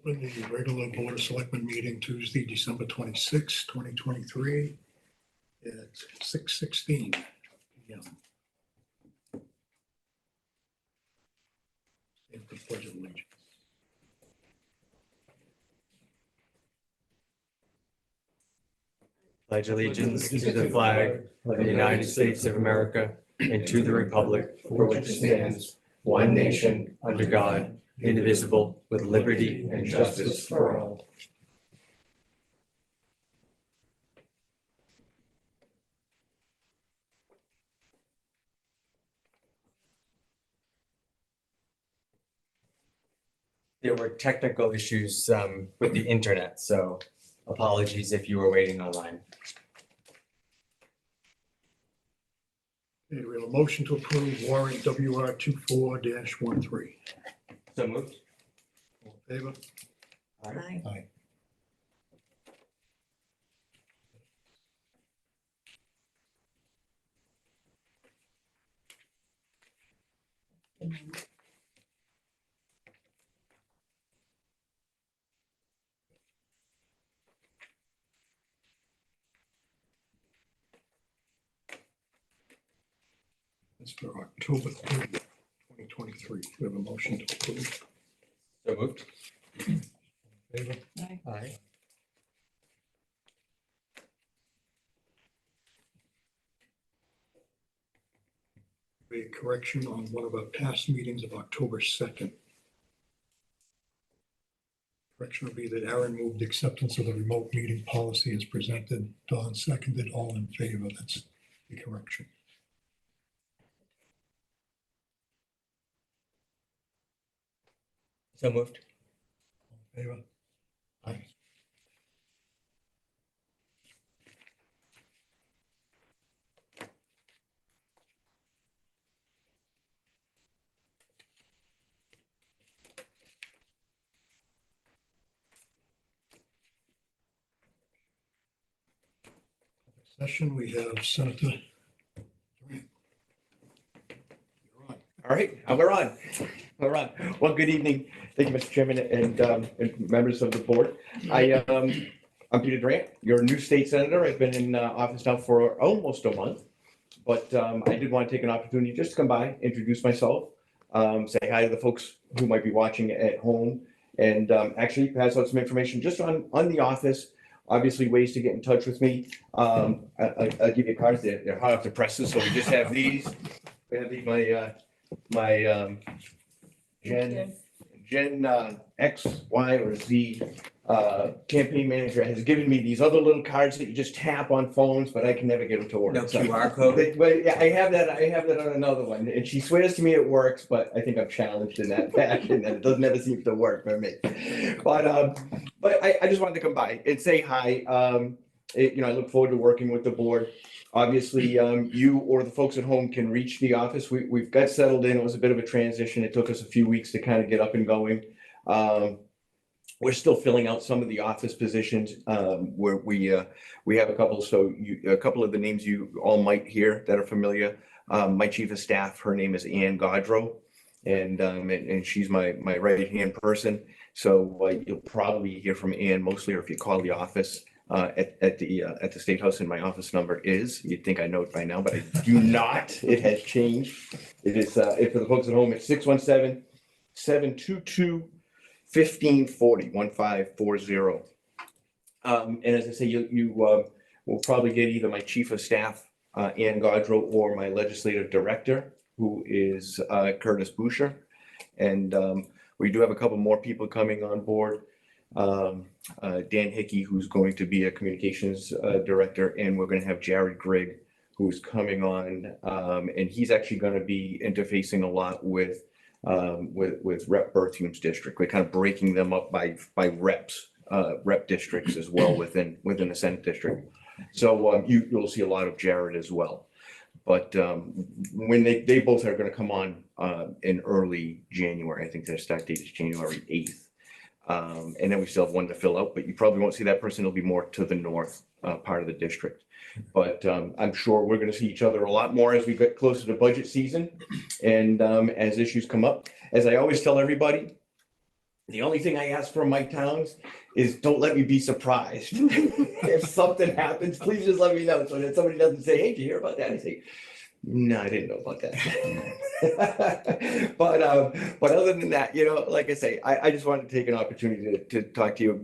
Open the regular Board of Selectmen meeting Tuesday, December 26, 2023 at 6:16 p.m. Stand for the Pledge of Allegiance. Pledge allegiance to the flag of the United States of America and to the republic for which it stands, one nation, under God, indivisible, with liberty and justice for all. There were technical issues with the internet, so apologies if you were waiting online. Okay, we have a motion to approve warrant WR 24-13. So moved. All in favor? Aye. Aye. That's for October 30th, 2023. We have a motion to approve. So moved. Favor? Aye. A correction on one of our past meetings of October 2nd. Correction will be that Aaron moved acceptance of the remote meeting policy as presented. Don seconded. All in favor. That's the correction. So moved. All in favor? Aye. Session, we have Senator Durant. You're on. All right, we're on. We're on. Well, good evening. Thank you, Mr. Chairman and members of the board. I'm Peter Durant, your new state senator. I've been in office now for almost a month, but I did want to take an opportunity just to come by, introduce myself, say hi to the folks who might be watching at home, and actually pass out some information just on the office. Obviously, ways to get in touch with me. I'll give you cards. They're hot off the presses, so we just have these. We have these, my Gen X, Y, or Z campaign manager has given me these other little cards that you just tap on phones, but I can never get them to work. No So- QR code. But yeah, I have that on another one, and she swears to me it works, but I think I'm challenged in that fashion, and it doesn't ever seem to work for me. But I just wanted to come by and say hi. I look forward to working with the board. Obviously, you or the folks at home can reach the office. We've got settled in. It was a bit of a transition. It took us a few weeks to kind of get up and going. We're still filling out some of the office positions where we have a couple. So a couple of the names you all might hear that are familiar. My chief of staff, her name is Ann Godrow, and she's my right-hand person. So you'll probably hear from Ann mostly, or if you call the office at the State House, and my office number is, you'd think I know it by now, but I do not. It has changed. It is for the folks at home, it's 617-722-1540, 1540. And as I say, you will probably get either my chief of staff, Ann Godrow, or my legislative director, who is Curtis Boucher. And we do have a couple more people coming on board. Dan Hickey, who's going to be a communications director, and we're going to have Jared Grigg, who's coming on, and he's actually going to be interfacing a lot with Rep Berthium's district. We're kind of breaking them up by rep districts as well within the Senate district. So you'll see a lot of Jared as well. But when they both are going to come on in early January, I think their start date is January 8th. And then we still have one to fill out, but you probably won't see that person. It'll be more to the north part of the district. But I'm sure we're going to see each other a lot more as we get closer to budget season and as issues come up. As I always tell everybody, The only thing I ask from my towns is don't let me be surprised. If something happens, please just let me know so that somebody doesn't say, hey, did you hear about that? I say, no, I didn't know about that. But other than that, like I say, I just wanted to take an opportunity to talk to you.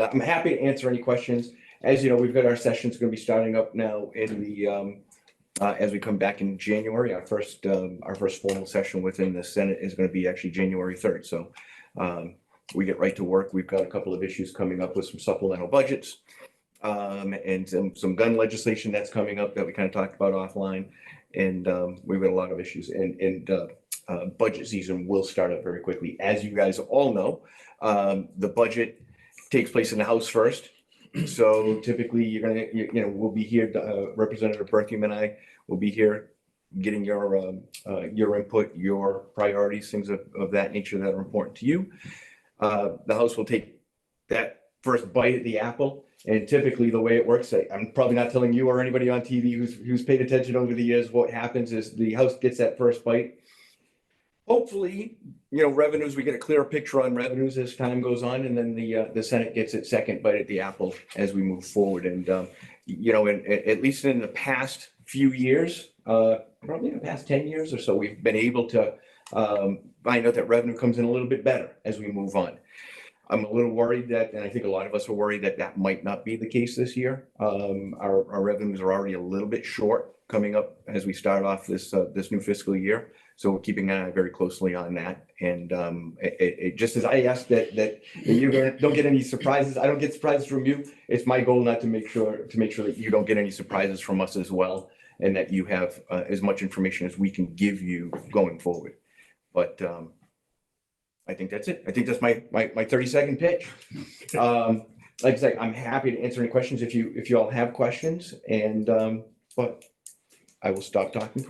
I'm happy to answer any questions. As you know, we've got our sessions going to be starting up now in the, as we come back in January. Our first formal session within the Senate is going to be actually January 3rd. So we get right to work. We've got a couple of issues coming up with some supplemental budgets and some gun legislation that's coming up that we kind of talked about offline. And we've got a lot of issues, and budget season will start up very quickly. As you guys all know, the budget takes place in the House first. So typically we'll be here, Representative Berthium and I will be here getting your input, your priorities, things of that nature that are important to you. The House will take that first bite at the apple. And typically the way it works, I'm probably not telling you or anybody on TV who's paid attention over the years, what happens is the House gets that first bite. Hopefully, revenues, we get a clearer picture on revenues as time goes on, and then the Senate gets its second bite at the apple as we move forward. And, at least in the past few years, probably in the past 10 years or so, we've been able to find out that revenue comes in a little bit better as we move on. I'm a little worried that, and I think a lot of us are worried that might not be the case this year. Our revenues are already a little bit short coming up as we start off this new fiscal year. So we're keeping an eye very closely on that. And just as I asked that you don't get any surprises, I don't get surprises from you. It's my goal not to make sure that you don't get any surprises from us as well, and that you have as much information as we can give you going forward. But I think that's it. I think that's my 30-second pitch. Like I say, I'm happy to answer any questions if you all have questions. And but I will stop talking.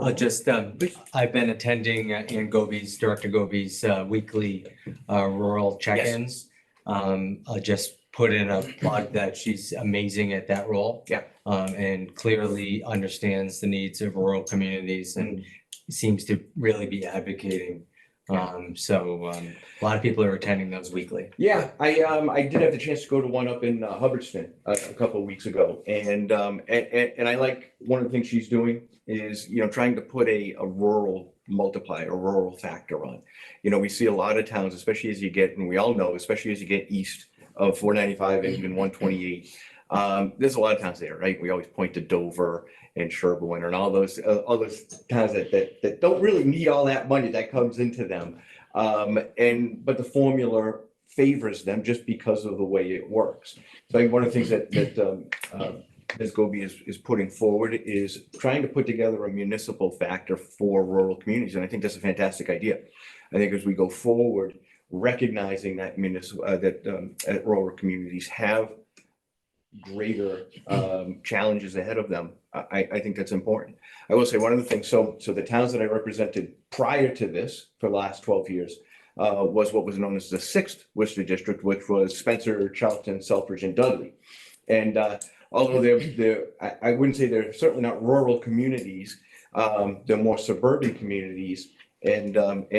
I've been attending Director Goby's weekly rural check-ins. I'll just put in a plug that she's amazing at that role. Yeah. And clearly understands the needs of rural communities and seems to really be advocating. So a lot of people are attending those weekly. Yeah, I did have the chance to go to one up in Hubbardston a couple of weeks ago, and I like one of the things she's doing is trying to put a rural multiplier, a rural factor on. We see a lot of towns, especially as you get, and we all know, especially as you get east of 495 and even 128. There's a lot of towns there, right? We always point to Dover and Sherborne and all those towns that don't really need all that money that comes into them. But the formula favors them just because of the way it works. So I think one of the things that Ms. Goby is putting forward is trying to put together a municipal factor for rural communities. And I think that's a fantastic idea. I think as we go forward, recognizing that rural communities have greater challenges ahead of them, I think that's important. I will say one of the things, so the towns that I represented prior to this for the last 12 years was what was known as the 6th Worcester District, which was Spencer, Charlton, Selfridge, and Dudley. And although I wouldn't say they're certainly not rural communities, they're more suburban communities. And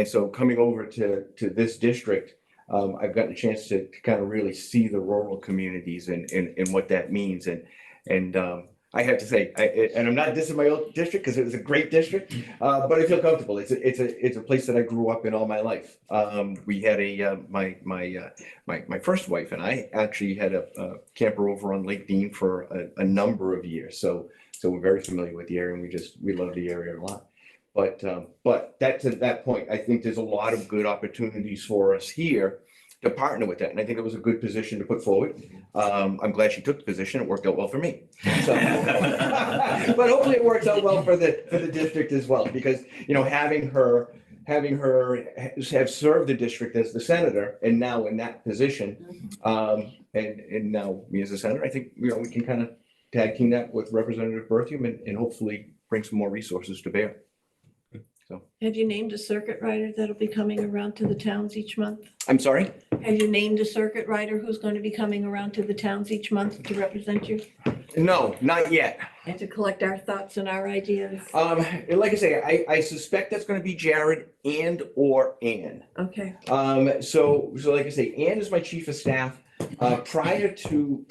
so coming over to this district, I've gotten a chance to kind of really see the rural communities and what that means. And I have to say, and I'm not dissing my old district because it was a great district, but I feel comfortable. It's a place that I grew up in all my life. We had my first wife and I actually had a camper over on Lake Dean for a number of years. So we're very familiar with the area, and we love the area a lot. But to that point, I think there's a lot of good opportunities for us here to partner with that. And I think it was a good position to put forward. I'm glad she took the position. It worked out well for me. So, but hopefully it works out well for the district as well, because, having her have served the district as the senator and now in that position, and now me as a senator, I think, we can kind of tag team that with Representative Berthium and hopefully bring some more resources to bear. Have you named a circuit rider that'll be coming around to the towns each month? I'm sorry? Have you named a circuit rider who's going to be coming around to the towns each month to represent you? No, not yet. And to collect our thoughts and our ideas. Like I say, I suspect that's gonna be Jared and or Ann. Okay, So like I say, Ann is my chief of staff. Prior to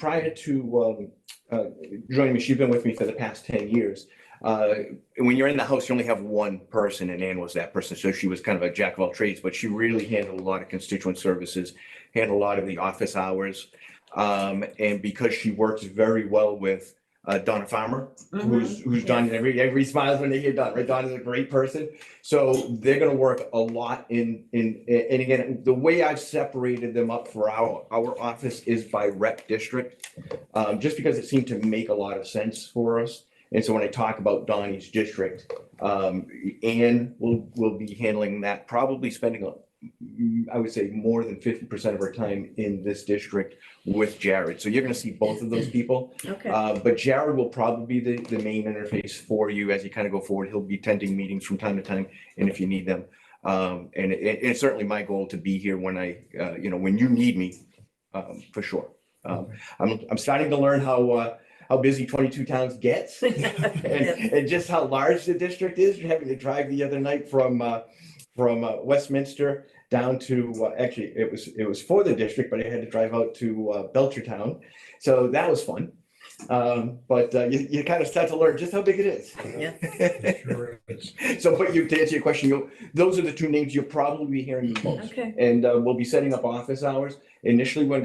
joining me, she's been with me for the past 10 years. When you're in the house, you only have one person, and Ann was that person. So she was kind of a jack of all trades, but she really handled a lot of constituent services, handled a lot of the office hours. And because she works very well with Donna Farmer, who's done every smiles when they hear Donna, right? Donna's a great person. So they're gonna work a lot and again, the way I've separated them up for our office is by rep district. Just because it seemed to make a lot of sense for us. And so when I talk about Donnie's district, Ann will be handling that, probably spending, I would say, more than 50% of her time in this district with Jared. So you're gonna see both of those people. okay. But Jared will probably be the main interface for you as you kind of go forward. He'll be attending meetings from time to time, and if you need them. And it's certainly my goal to be here when when you need me, for sure. I'm starting to learn how busy 22 towns gets and just how large the district is. You're having to drive the other night from Westminster down to, actually, it was for the district, but I had to drive out to Belchertown. So that was fun. But you kind of start to learn just how big it is. Yeah. Sure is. So, but to answer your question, those are the two names you'll probably be hearing the most. Okay, And we'll be setting up office hours. Initially, we're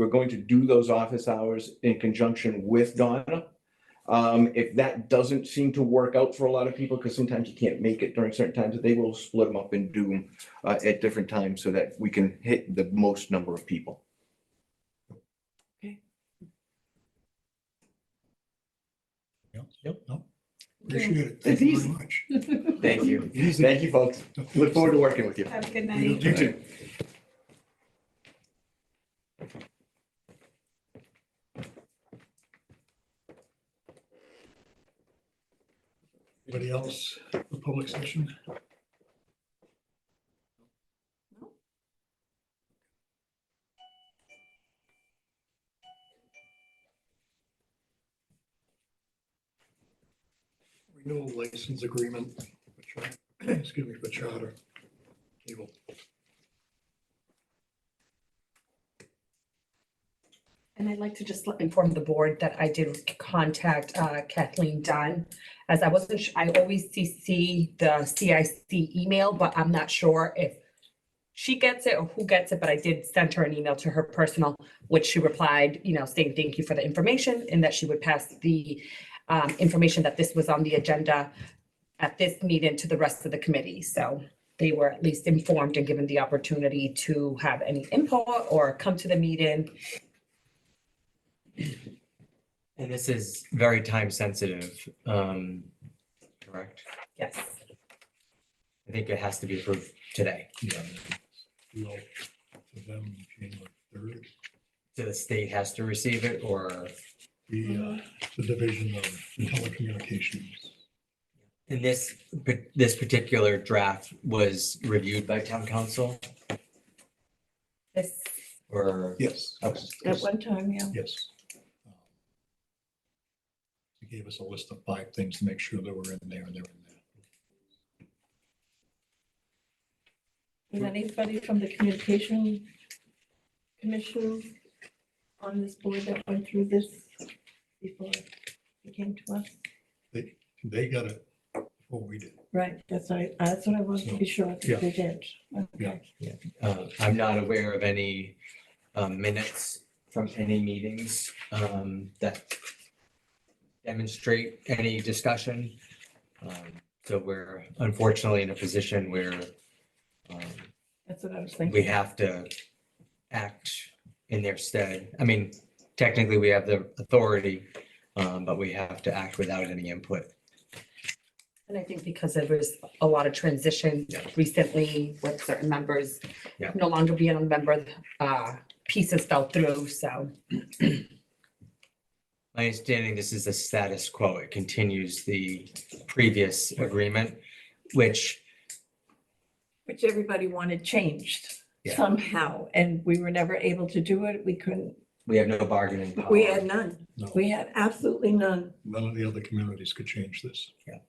going to do those office hours in conjunction with Donna. If that doesn't seem to work out for a lot of people, because sometimes you can't make it during certain times, they will split them up and do them at different times so that we can hit the most number of people. Yep, no, appreciate it. It's Thank you easy. very much. Thank you. Easy. Thank you, folks. Look forward to working with you. have a good You night. You too. Anybody else for public session? Renewal license agreement, excuse me, for charter cable. And I'd like to just inform the board that I did contact Kathleen Dunn, as I wasn't, I always CC the CIC email, but I'm not sure if she gets it or who gets it, but I did send her an email to her personal, which she replied, saying thank you for the information and that she would pass the information that this was on the agenda at this meeting to the rest of the committee. So they were at least informed and given the opportunity to have any input or come to the meeting. And this is very time sensitive, correct? Yes. I think it has to be approved today. Yeah. Well, for them, January 3rd, So the state has to receive it, or the Division of Telecommunications. in this particular draft was reviewed by town council, This, or? Yes. Okay. At one time, yeah. Yes. He gave us a list of 5 things to make sure that were in there, and they're in there. Is anybody from the communication commission on this board that went through this before it came to us? They got it before we did. Right, that's what I wanted to be sure Yeah. that they did. Yeah. Okay. I'm not aware of any minutes from any meetings that demonstrate any discussion. So we're unfortunately in a position where That's what I was we thinking. have to act in their stead. I mean, technically we have the authority, but we have to act without any input. and I think because there was a lot of transition Yeah. recently with certain members Yeah. no longer being a member, pieces fell through, so. My understanding, this is the status quo. It continues the previous agreement, which, Everybody wanted changed Yeah. somehow, and we were never able to do it. We couldn't, we have no bargaining power. we had none. No, We had absolutely none. none of the other communities could change this. Yeah.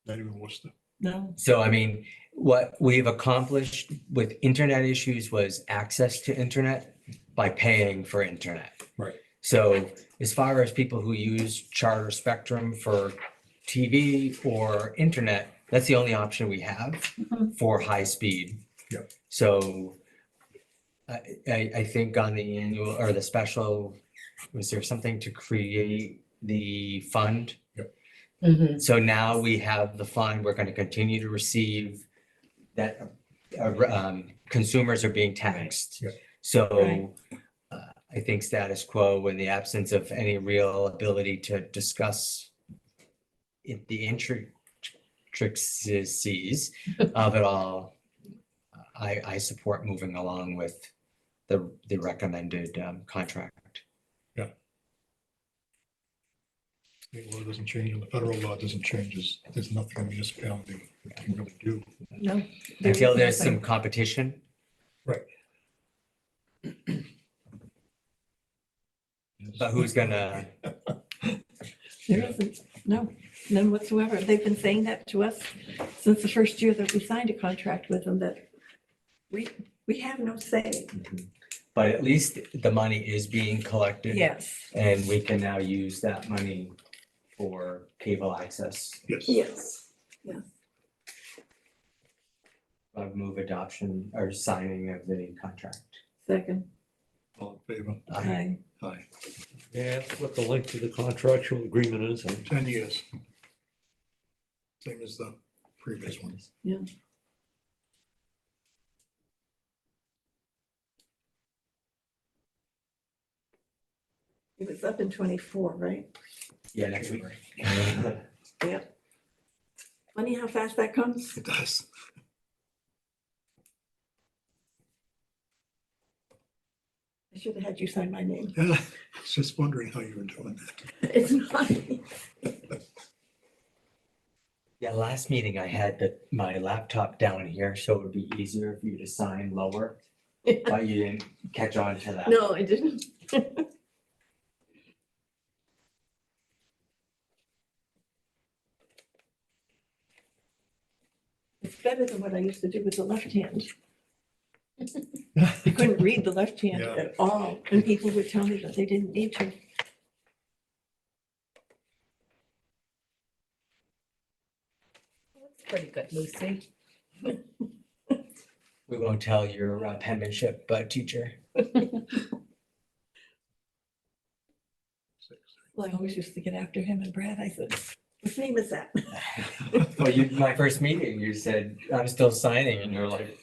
Not even Worcester. No. So I mean, what we've accomplished with internet issues was access to internet by paying for internet. Right. So as far as people who use Charter Spectrum for TV or internet, that's the only option we have Mhm. for high speed. Yep. So I think on the annual or the special, was there something to create the fund? Mhm. So now we have the fund, we're gonna continue to receive that, consumers are being taxed. Right. So I think status quo in the absence of any real ability to discuss the intricacies of it all, I support moving along with the recommended contract. State law doesn't change and the federal law doesn't change. There's nothing a municipality can really do. No. Until there's nothing. some competition. Right. But who's gonna, There isn't, no, none whatsoever. They've been saying that to us since the first year that we signed a contract with them, that we have no say. but at least the money is being collected. Yes, And we can now use that money for cable access. Yes. yes. Of move adoption or signing of the contract. Second, All in favor? aye. Aye. Yeah, what the length of the contractual agreement is. 10 years. Same as the previous one. It was up in 24, right? Yeah, next week. Yep. Funny how fast that comes. It does. I should have had you sign my name. Yeah, I was just wondering how you were doing that. It's not. Yeah, last meeting I had my laptop down here, so it would be easier for you to sign lower, but you didn't catch on to that. No, I didn't. It's better than what I used to do with the left hand. I couldn't read the left hand Yeah. at all, and people would tell me that they didn't need to. That's pretty good, Lucy. We won't tell your penmanship, teacher. Well, I always used to get after him and Brad. I said, "Whose name is that?" Well, my first meeting, you said, I'm still signing, and you're like,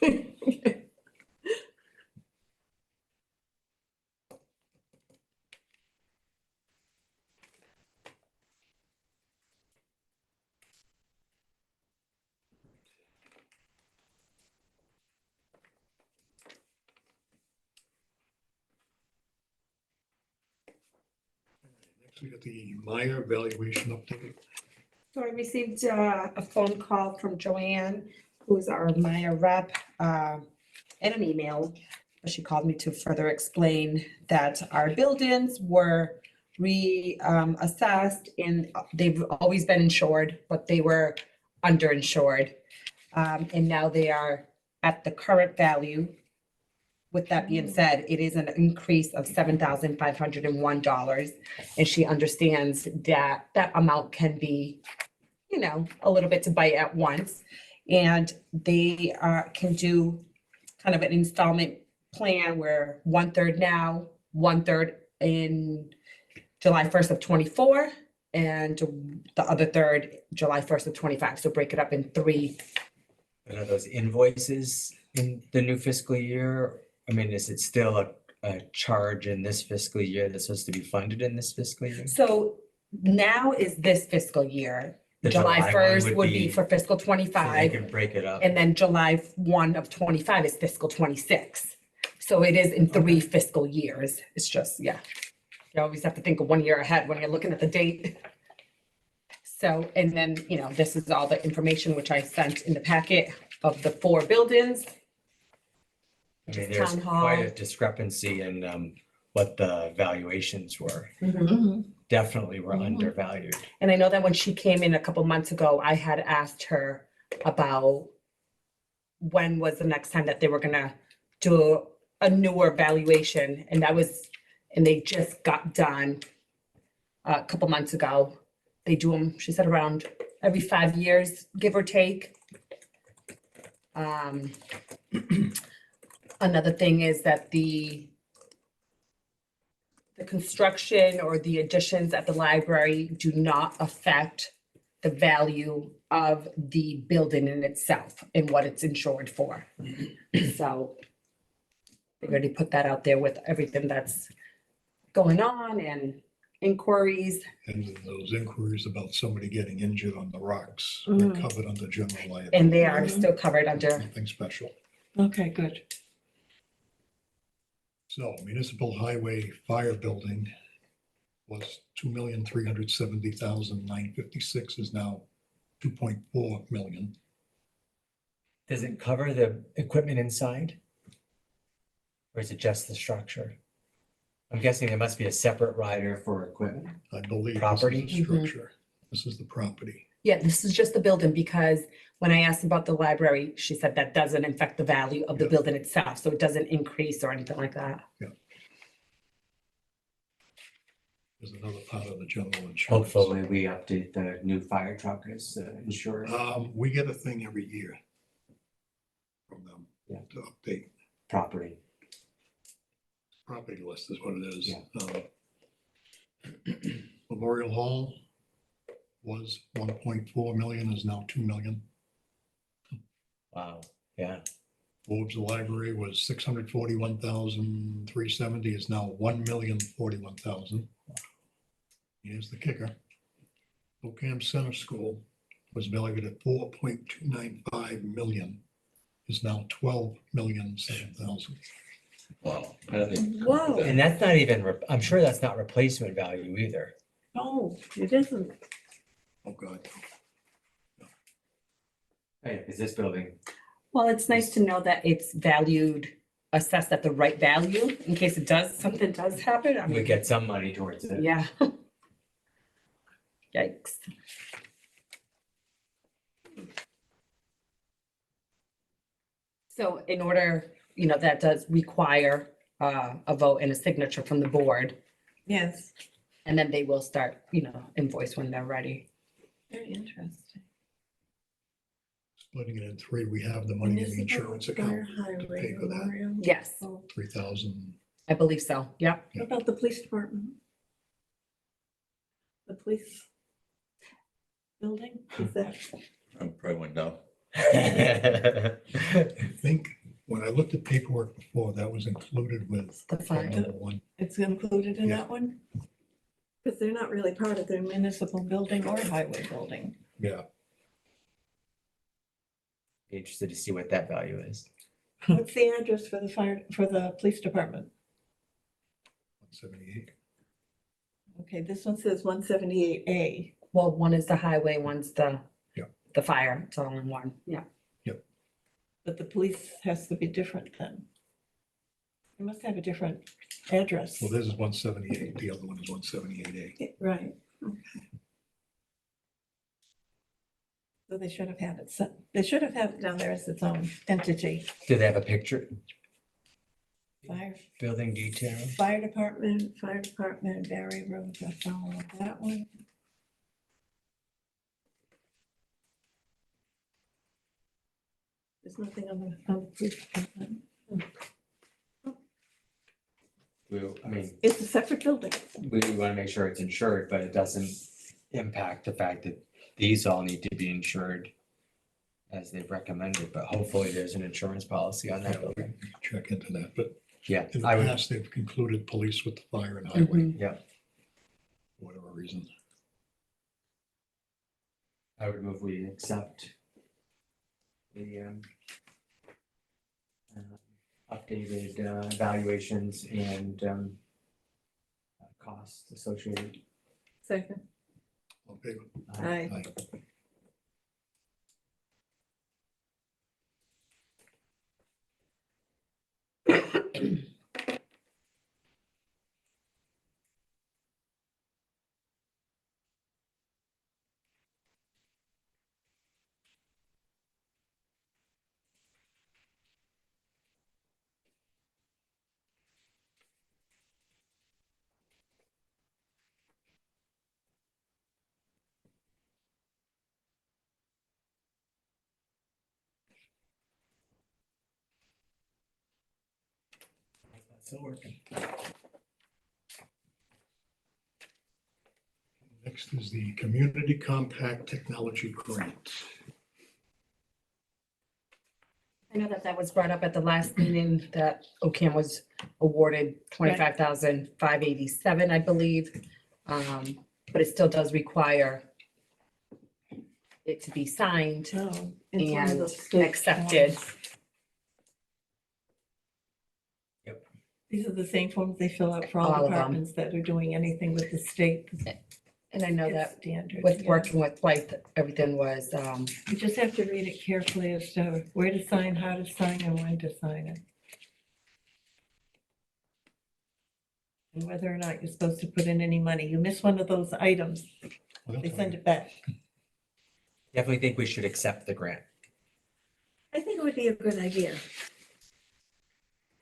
Next, we got the Meyer valuation update. So I received a phone call from Joanne, who's our Maya rep, and an email. She called me to further explain that our buildings were reassessed and they've always been insured, but they were underinsured. And now they are at the current value. With that being said, it is an increase of $7,501. And she understands that that amount can be, a little bit to bite at once. And they can do kind of an installment plan where 1/3 now, 1/3 in July 1st of 24, and the other third, July 1st of 25. So break it up in 3. are those invoices in the new fiscal year? I mean, is it still a charge in this fiscal year that's supposed to be funded in this fiscal year? So now is this fiscal year. The July one 1st would be for fiscal So they 25. can break it up. And then July 1 of 25 is fiscal 26. So it is in 3 fiscal years. It's just, yeah. You always have to think of 1 year ahead when you're looking at the date. So, and then, this is all the information which I sent in the packet of the 4 buildings. I mean, there's Town hall. quite a discrepancy in what the valuations were. Mhm. definitely were Mhm. undervalued. And I know that when she came in a couple months ago, I had asked her about when was the next time that they were gonna do a newer valuation, and they just got done a couple months ago. They do them, she said, around every 5 years, give or take. Another thing is that the construction or the additions at the library do not affect the value of the building in itself and what it's insured for. So they already put that out there with everything that's going on and inquiries. And those inquiries about somebody getting injured on the rocks are Mm. covered under general liability. And they are Mhm. still covered under, Nothing special. Okay, good. So municipal highway fire building was 2,370,956 is now 2.4 million. Does it cover the equipment inside? Or is it just the structure? I'm guessing there must be a separate rider for equipment. I believe this Property? is the structure. This is the property. yeah, this is just the building, because when I asked about the library, she said that doesn't affect the value of the Yeah. building itself, so it doesn't increase or anything like that. Is another part of the general insurance. Hopefully, we update the new fire truck as insured We get a thing every year from them Yeah. to update. property. Property list is what it is. Yeah. Memorial Hall was 1.4 million, is now 2 million. Wow, yeah. Forbes Library was 641,370, is now 1,041,000. Here's the kicker. Ocam Center School was valued at 4.295 million, is now 12,007,000. Wow. I don't think- Whoa. And that's not even, I'm sure that's not replacement value either. No, it isn't. Oh, God. Hey, is this building? Well, it's nice to know that it's valued, assessed at the right value in case something does happen. I We mean, get some money towards it. yeah. Yikes. So in order, that does require a vote and a signature from the board, Yes, and then they will start, invoice when they're ready. very interesting. Splitting it in three, we have the money in the Municipal insurance Fire account, Highway pay for that. Memorial. Yes, Oh, 3,000. I believe so. Yep. what about the police department? The police building, is that, Probably went down. I think when I looked at paperwork before, that was included with The fire. number one. it's included in Yeah. that one? Because they're not really part of the municipal building or highway building. Yeah, Be interested to see what that value is. What's the address for the police department? 178. Okay, this one says 178A. Well, one is the highway, one's the Yeah. the fire. It's all in one. Yeah. But the police has to be different then. It must have a different address. Well, this is 178, the other one is 178A. Right, okay. So they should have had it, they should have had it down there as its own entity. Do they have a picture? Fire, Building detail? fire department, Barry Road, that's all of that one. There's nothing on the police department. I mean, It's a separate building. we want to make sure it's insured, but it doesn't impact the fact that these all need to be insured as they've recommended, but hopefully there's an insurance policy on that building. Check into that, but Yeah, in the I would, past, they've concluded police with the fire and highway, Mhm. yeah, for whatever reason. I would move we accept the updated valuations and costs associated. Second. Okay. Aye. Aye. Still working. Next is the Community Compact Technology Grant. I know that that was brought up at the last meeting, that OCAM was awarded 25,587, I believe. But it still does require it to be signed Oh, it's one of and those state accepted. forms. These are the same forms they fill out for all All of them. departments that are doing anything with the state. And I know It's that standard. with yeah. working with Blythe, everything was, You just have to read it carefully as to where to sign, how to sign, and when to sign it. And whether or not you're supposed to put in any money. You miss one of those items, they send it back. Definitely think we should accept the grant. I think it would be a good idea.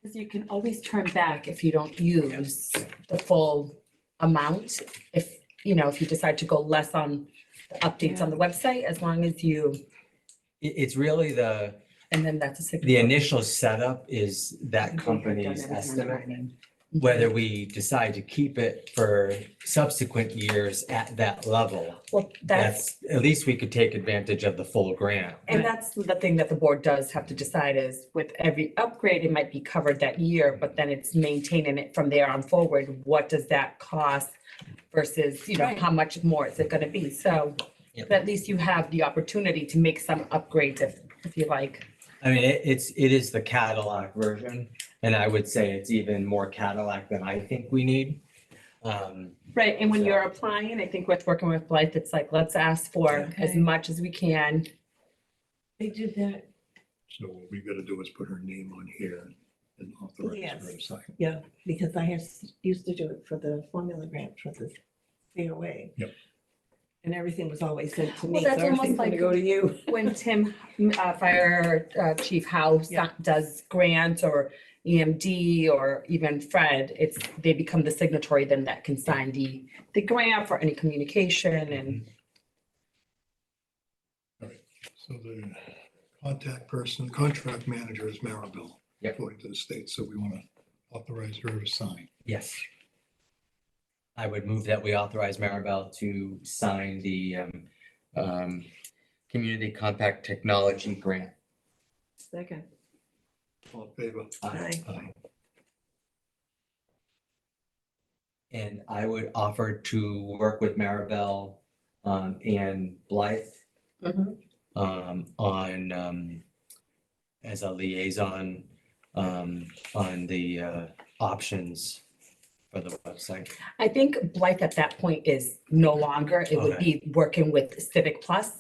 because you can always turn back if you don't use the full amount. If, if you decide to go less on the updates on the website, as long as you, It's really and then that's a the signature. initial setup is that company's estimate. Whether we decide to keep it for subsequent years at that level, Well, that's, at least we could take advantage of the full grant. and that's the thing that the board does have to decide is with every upgrade, it might be covered that year, but then it's maintaining it from there on forward. What does that cost versus, Right. how much more is it gonna be? So Yep. at least you have the opportunity to make some upgrades if you like. I mean, it is the Cadillac version, and I would say it's even more Cadillac than I think we need. Right, and when So- you're applying, I think with working with Blythe, it's like, let's ask for as Okay. much as we can. They did that, So what we gotta do is put her name on here and authorize her to Yes. sign. yeah, because I used to do it for the formula grant for the COA. Yep. And everything was always sent to Well, me, so that's almost everything's gonna like- go to you. When Tim, Fire Chief House Yeah. does grants or EMD or even Fred, they become the signatory then that can sign the grant for any communication and. So the contract manager is Maribel. Yep. According to the state, so we wanna authorize her to sign. Yes. I would move that we authorize Maribel to sign the Community Compact Technology Grant. Second. All in favor? Aye. And I would offer to work with Maribel and Blythe on as a liaison on the options for the website. I think Blythe at that point is no longer, it would be working with Civic Plus.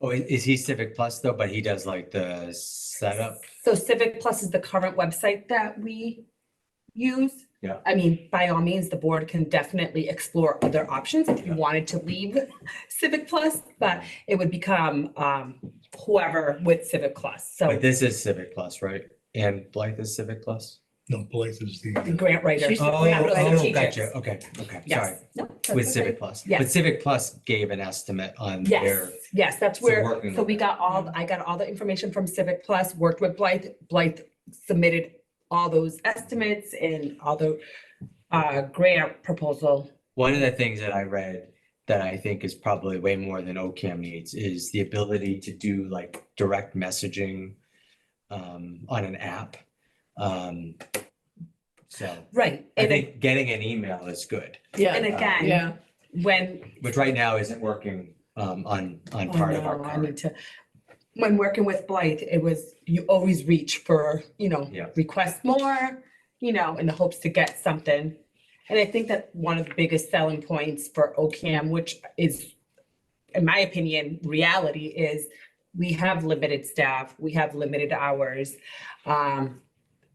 Oh, is he Civic Plus though? But he does like the setup? So Civic Plus is the current website that we use. Yeah. I mean, by all means, the board can definitely explore other options if you Yeah. wanted to leave Civic Plus, but it would become whoever with Civic Plus. So But this is Civic Plus, right? And Blythe is Civic Plus? No, Blythe is the the, grant writer. She's- Oh, grant writer oh, teaches. gotcha. Okay, sorry. Yes. No, that's With okay. Civic Plus. Yes. But Civic Plus gave an estimate on Yes, their, yes, that's so where, working so with we it. got I got all the information from Civic Plus, worked with Blythe. Blythe submitted all those estimates and all the grant proposal. one of the things that I read that I think is probably way more than OCAM needs is the ability to do like direct messaging on an app. So Right, I and think getting an email is good, Yeah. and again, Yeah. when which right now isn't working on part of our no, I current. need to, when working with Blythe, it was, you always reach for, Yeah. request more, in the hopes to get something. And I think that one of the biggest selling points for OCAM, which is, in my opinion, reality, is we have limited staff, we have limited hours.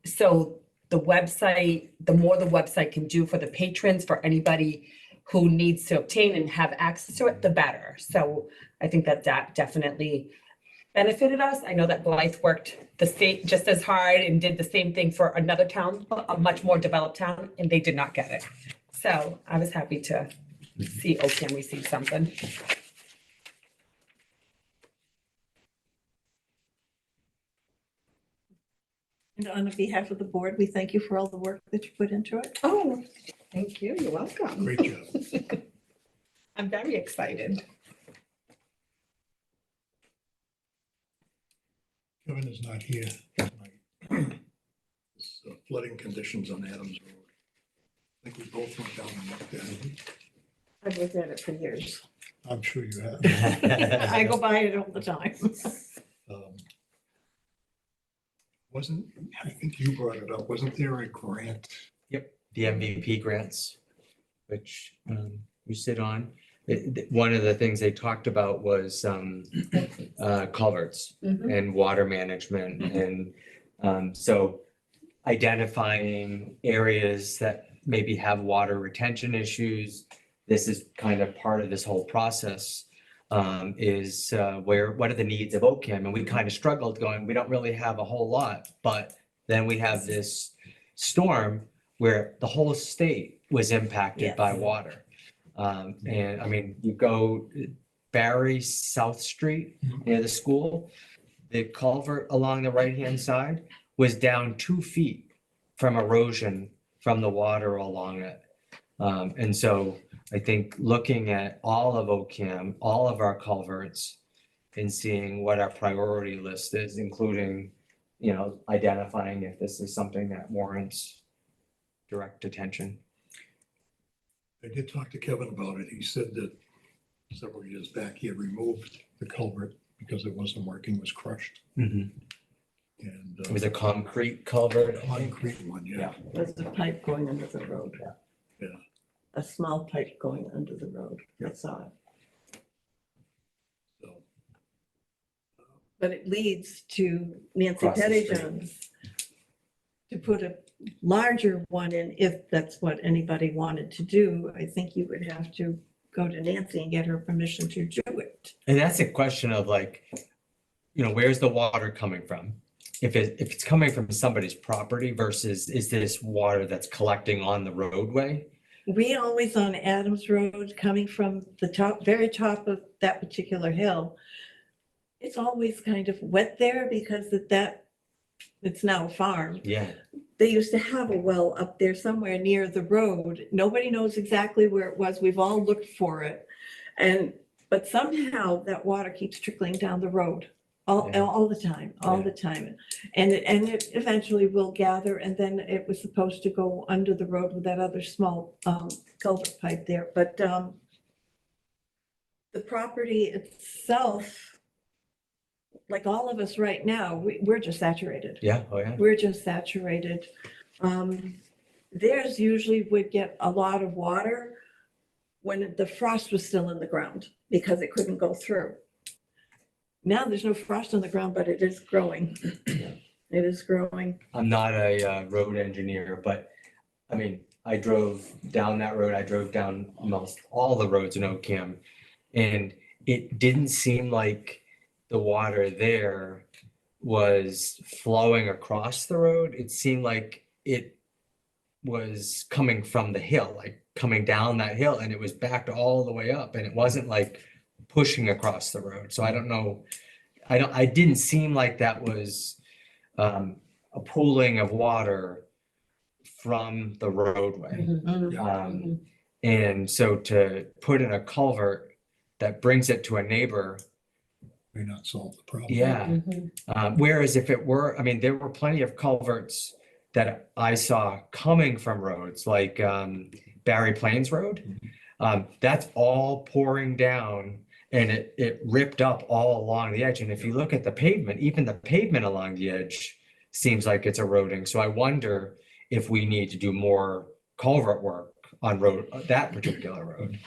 So the website, the more the website can do for the patrons, for anybody who needs to obtain and have access to it, the better. So I think that definitely benefited us. I know that Blythe worked the state just as hard and did the same thing for another town, a much more developed town, and they did not get it. So I was happy to see OCAM receive something. And on behalf of the board, we thank you for all the work that you put into it. Oh, thank you. You're welcome. Great job. I'm very excited. Kevin is not here tonight. It's, flooding conditions on Adams Road. I think we both went down and looked at it. I've looked at it for years. I'm sure you have. I go by it all the time. Um, Wasn't, I think you brought it up, wasn't there a grant? The MVP grants, which we sit on. One of the things they talked about was culverts Mhm. and water management. And so identifying areas that maybe have water retention issues. This is kind of part of this whole process, is what are the needs of Oakham? And we kind of struggled going, we don't really have a whole lot, but then we have this storm where the whole state was impacted by Yes. water. And I mean, you go Barry South Street near the school, the culvert along the right-hand side was down 2 feet from erosion from the water along it. And so I think looking at all of Oakham, all of our culverts and seeing what our priority list is, including, identifying if this is something that warrants direct attention. I did talk to Kevin about it. He said that several years back, he had removed the culvert because it wasn't working, was crushed. And It was a concrete culvert, I think. concrete one, yeah. There's a pipe going under the road. Yeah. A small pipe going under the road. I saw it. So, But it leads to Nancy Across the street. Pettyjohn's to put a larger one in, if that's what anybody wanted to do. I think you would have to go to Nancy and get her permission to do it. And that's a question of like, where's the water coming from? If it's coming from somebody's property versus is this water that's collecting on the roadway? We always on Adams Road, coming from the top, very top of that particular hill, it's always kind of wet there because it's now a farm. Yeah. They used to have a well up there somewhere near the road. Nobody knows exactly where it was. We've all looked for it. But somehow that water keeps trickling down the road all the time, all Yeah. the time. And it eventually will gather, and then it was supposed to go under the road with that other small culvert pipe there. But the property itself, like all of us right now, we're just saturated. Yeah. Oh, yeah. We're just saturated. Theirs usually would get a lot of water when the frost was still in the ground because it couldn't go through. Now there's no frost on the ground, but it is growing. It is growing. I'm not a road engineer, but I mean, I drove down that road. I drove down almost all the roads in Oakham, and it didn't seem like the water there was flowing across the road. It seemed like it was coming from the hill, like coming down that hill, and it was backed all the way up, and it wasn't like pushing across the road. So I don't know. I didn't seem like that was a pooling of water from the roadway. And so to put in a culvert that brings it to a neighbor, may not solve the problem. yeah. Whereas if it were, I mean, there were plenty of culverts that I saw coming from roads like Barry Plains Road. That's all pouring down and it ripped up all along the edge. And if you look at the pavement, even the pavement along the edge seems like it's eroding. So I wonder if we need to do more culvert work on that particular road.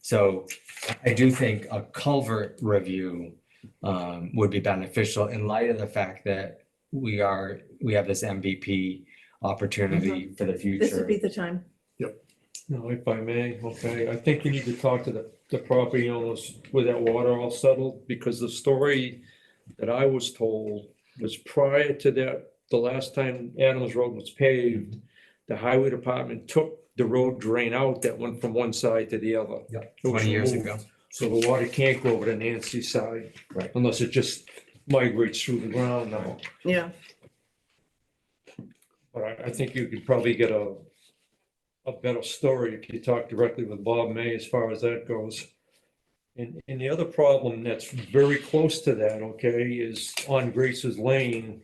So I do think a culvert review would be beneficial in light of the fact that we have this MVP opportunity for the This would future. be the time. No, if I may, okay, I think you need to talk to the property owners with that water all settled, because the story that I was told was prior to that, the last time Adams Road was paved, the highway department took the road drain out that went from one side to the other. Yep, It was 20 years removed. ago. So the water can't go over to Nancy's side. Right. Unless it just migrates through the ground now. Yeah. But I think you could probably get a better story if you talk directly with Bob May as far as that goes. And the other problem that's very close to that, okay, is on Grace's Lane,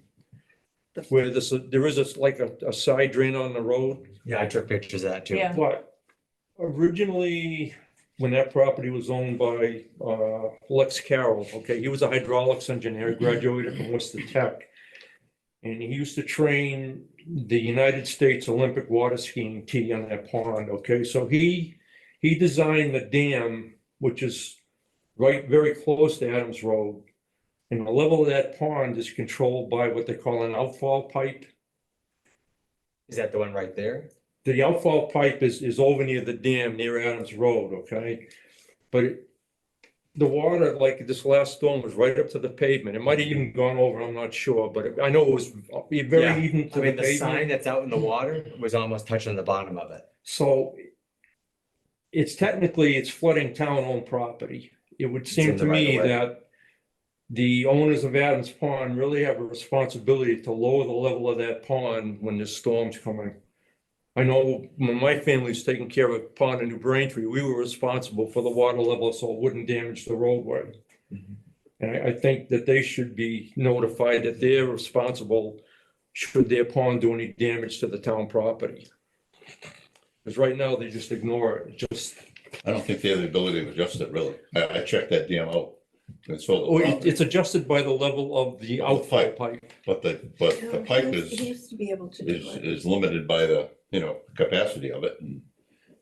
where there is a side drain on the road. Yeah, I took pictures of that too. Yeah. But originally, when that property was owned by Lex Carroll, okay, he was a hydraulics engineer, graduated from Worcester Tech. And he used to train the United States Olympic water skiing team on that pond, okay? So he designed the dam, which is very close to Adams Road. And the level of that pond is controlled by what they call an outfall pipe. Is that the one right there? The outfall pipe is over near the dam near Adams Road, okay? But the water, like this last storm, was right up to the pavement. It might have even gone over, I'm not sure, but I know it was Yeah. very even I to the mean, the sign pavement. that's out in the water was almost touching the bottom of it. So it's technically, it's flooding town-owned property. It would in seem the to right me of way. that the owners of Adams Pond really have a responsibility to lower the level of that pond when the storm's coming. I know when my family was taking care of a pond in New Braintree, we were responsible for the water level so it wouldn't damage the roadway. Mhm. And I think that they should be notified that they're responsible should their pond do any damage to the town property. Because right now, they just ignore it, I don't think they have the ability to adjust it, really. I checked that dam out. It's oh, all, it's adjusted by the level of the Of the outfall pipe. pipe. but the Yeah, pipe he is used to be able to do it. limited by the, capacity of it. And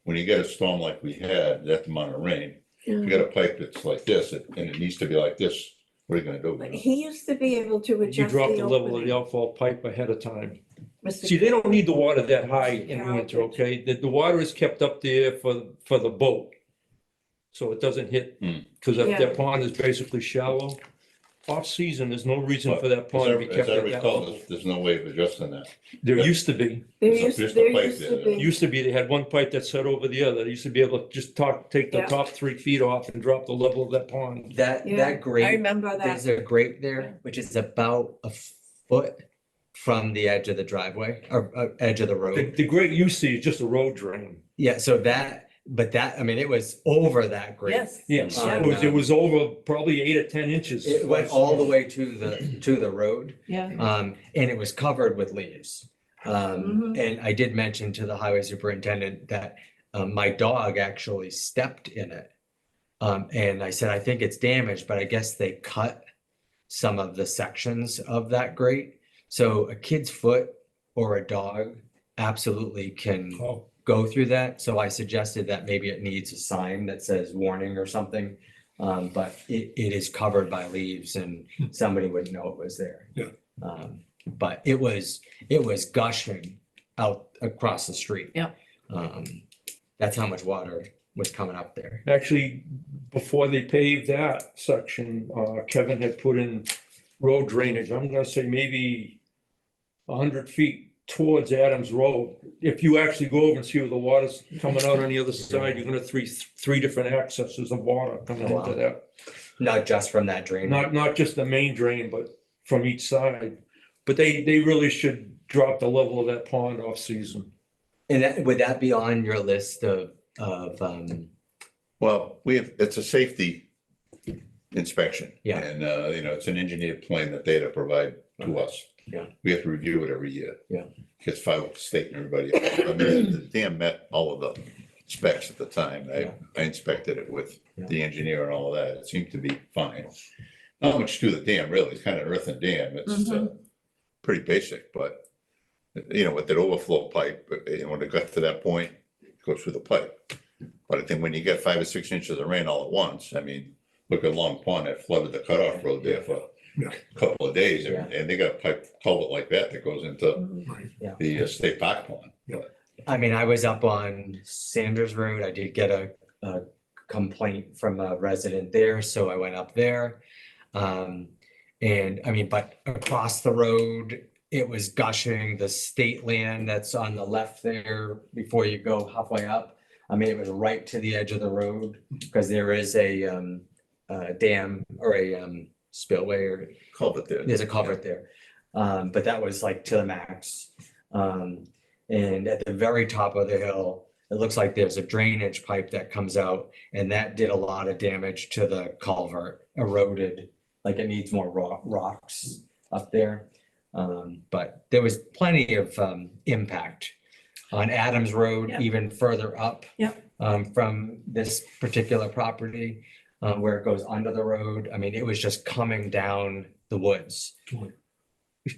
when you get a storm like we had, that amount of rain, you Yeah. got a pipe that's like this, and it needs to be like this, what are you gonna do? But he used to be able to You adjust drop the the level of the opening. outfall pipe ahead of time. Mr. See, they don't need the water that high Mr. in Carroll winter, did. okay? The water is kept up there for the boat. So it doesn't hit, because Yeah. that pond is basically shallow. Off-season, there's no reason But for that pond to be As kept I at that recall, level. there's no way of adjusting that. There used to be. There There's a- used, there's a there pipe used to there. be. Used to be, they had one pipe that set over the other. They used to be able to just take the Yeah. top 3 feet off and drop the level of that pond. That I grate, remember that. there's a grate there, which is about a foot from the edge of the driveway or edge of the The, road. the grate you see is just a road drain. Yeah, so I mean, it was over that grate. Yes. Yes, Yeah. it was over probably 8 or 10 inches. It went all the way to the road. Yeah. And it was covered with leaves. Mhm. And I did mention to the highway superintendent that my dog actually stepped in it. And I said, I think it's damaged, but I guess they cut some of the sections of that grate. So a kid's foot or a dog absolutely can Oh, go through that. So I suggested that maybe it needs a sign that says warning or something. But it is covered by leaves and somebody would know it was there. Yeah. But it was gushing out across the street. Yeah. That's how much water was coming up there. Actually, before they paved that section, Kevin had put in road drainage. I'm gonna say maybe 100 feet towards Adams Road. If you actually go over and see where the water's coming out on the other side, you're gonna three different accesses of water coming Oh, wow. into that. Not just from that drain. Not just the main drain, but from each side. But they really should drop the level of that pond off season. And would that be on your list of, Well, it's a safety inspection. Yeah. And, it's an engineered plan that they had to provide to us. Yeah. We have to review it every year. Yeah. Gets filed with the state and everybody. I mean, the dam met all of the specs at the time. Yeah. I inspected it with Yeah. the engineer and all of that. It seemed to be fine. Not much to the dam, really. It's kind of an earthen dam. It's pretty basic, but with that overflow pipe, when it got to that point, it goes through the pipe. But I think when you get 5 or 6 inches of rain all at once, I mean, look at Long Pond that flooded the cutoff road there for Yeah. a couple of days. Yeah. And they got a pipe culvert like that that goes into Mhm. the state park pond. I mean, I was up on Sanders Road. I did get a complaint from a resident there, so I went up there. And I mean, but across the road, it was gushing. The state land that's on the left there before you go halfway up. I mean, it was right to the edge of the road because there is a dam or a spillway or Culvert there. there's a culvert there. But that was like to the max. And at the very top of the hill, it looks like there's a drainage pipe that comes out, and that did a lot of damage to the culvert, eroded, like it needs more rocks up there. But there was plenty of impact on Adams Road, Yeah. even further up. Yeah. From this particular property, where it goes under the road. I mean, it was just coming down the woods.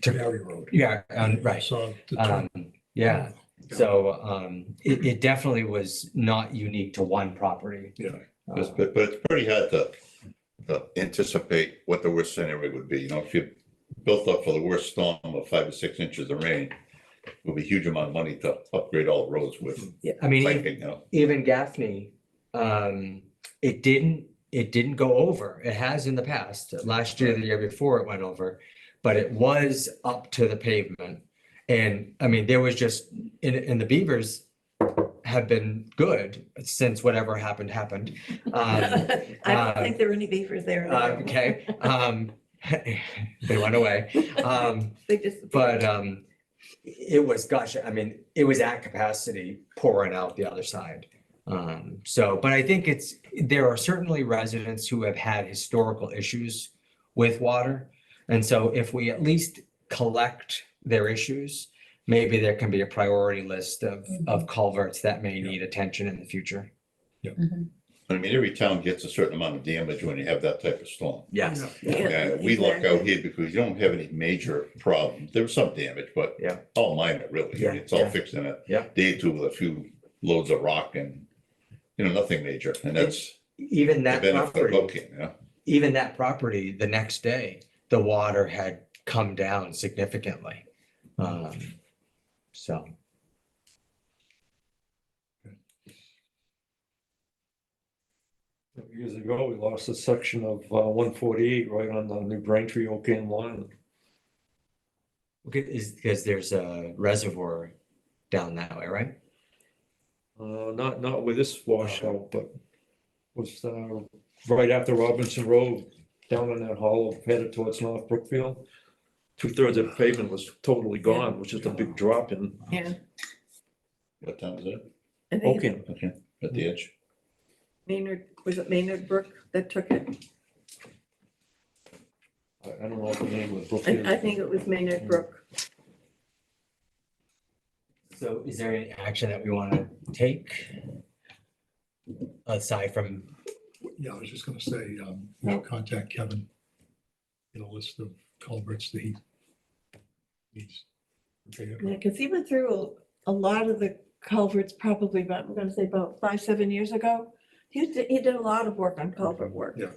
Barry Road. Yeah, I right. saw the truck. Yeah, so it definitely was not unique to one property. Yeah. But it's pretty hard to anticipate what the worst scenario would be. You know, if you built up for the worst storm of 5 or 6 inches of rain, it would be a huge amount of money to upgrade all the roads with I mean, piping, you know. even Gaffney, it didn't go over. It has in the past. Last year, the year before, it went over, but it was up to the pavement. And I mean, there was just, and the beavers have been good since whatever happened. I don't think there were any beavers there. anymore. Okay, they went away. They just. But it was, gosh, I mean, it was at capacity pouring out the other side. So, but I think there are certainly residents who have had historical issues with water. And so if we at least collect their issues, maybe there can be a priority list of culverts that may need attention in the future. I mean, every town gets a certain amount of damage when you have that type of storm. Yes. And we luck out here because you don't have any major problems. There was some damage, but Yeah. all minor, really. Yeah, It's all yeah. fixed in a Yeah. day or two with a few loads of rock and, you know, nothing major. And that's Even the that benefit of property, looking, you know. even that property, the next day, the water had come down significantly. So. Years ago, we lost a section of 148 right on the New Braintree Ocam line. Okay, because there's a reservoir down that way, right? Not with this washout, but was right after Robinson Road, down in that hollow headed towards North Brookfield. 2/3 of the pavement was totally gone, which is a big drop in Yeah. What town is it? I think Ocam. Okay, at the edge. Maynard, was it Maynard Brook that took it? I don't know what the name of the brook is. I think it was Maynard Brook. So is there any action that we want to take? Aside from, Yeah, I was just gonna say, we should contact Kevin. Get a list of culverts that he needs repaired. Yeah, because he went through a lot of the culverts probably about, I'm gonna say about 5, 7 years ago. He did a lot of work on culvert work. Yeah.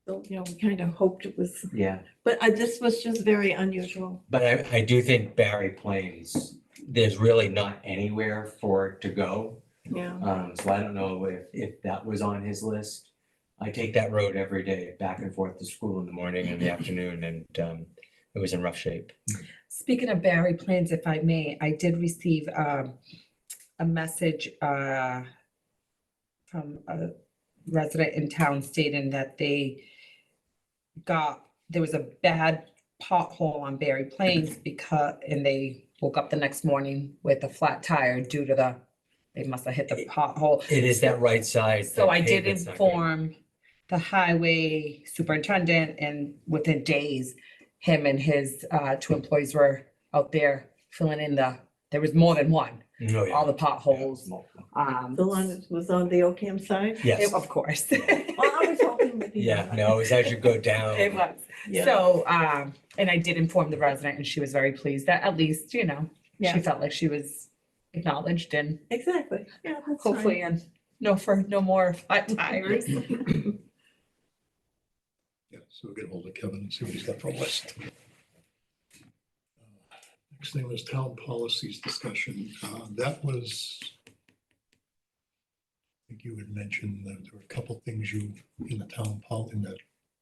So, you know, we kind of hoped it was, yeah, but this was just very unusual. but I do think Barry Plains, there's really not anywhere for it to go. Yeah. So I don't know if that was on his list. I take that road every day back and forth to school in the morning and the afternoon, and it was in rough shape. Speaking of Barry Plains, if I may, I did receive a message from a resident in town stating that there was a bad pothole on Barry Plains and they woke up the next morning with a flat tire due to they must have hit the pothole. It is that right side. So that I did pavement's not good. inform the highway superintendent, and within days, him and his 2 employees were out there filling in there was more than one, Oh, yeah. all the potholes. The one that was on the Ocam side? Yes, Of course. Well, I was hoping that he. yeah, no, it's as you go down. It was. Yeah. So, and I did inform the resident, and she was very pleased that at least, she Yeah. felt like she was acknowledged, and Exactly. Yeah, that's fine. hopefully, and no more flat tires. Yeah, so we'll get hold of Kevin and see what he's got for a list. Next thing was town policies discussion. That was, I think you had mentioned that there were a couple things in the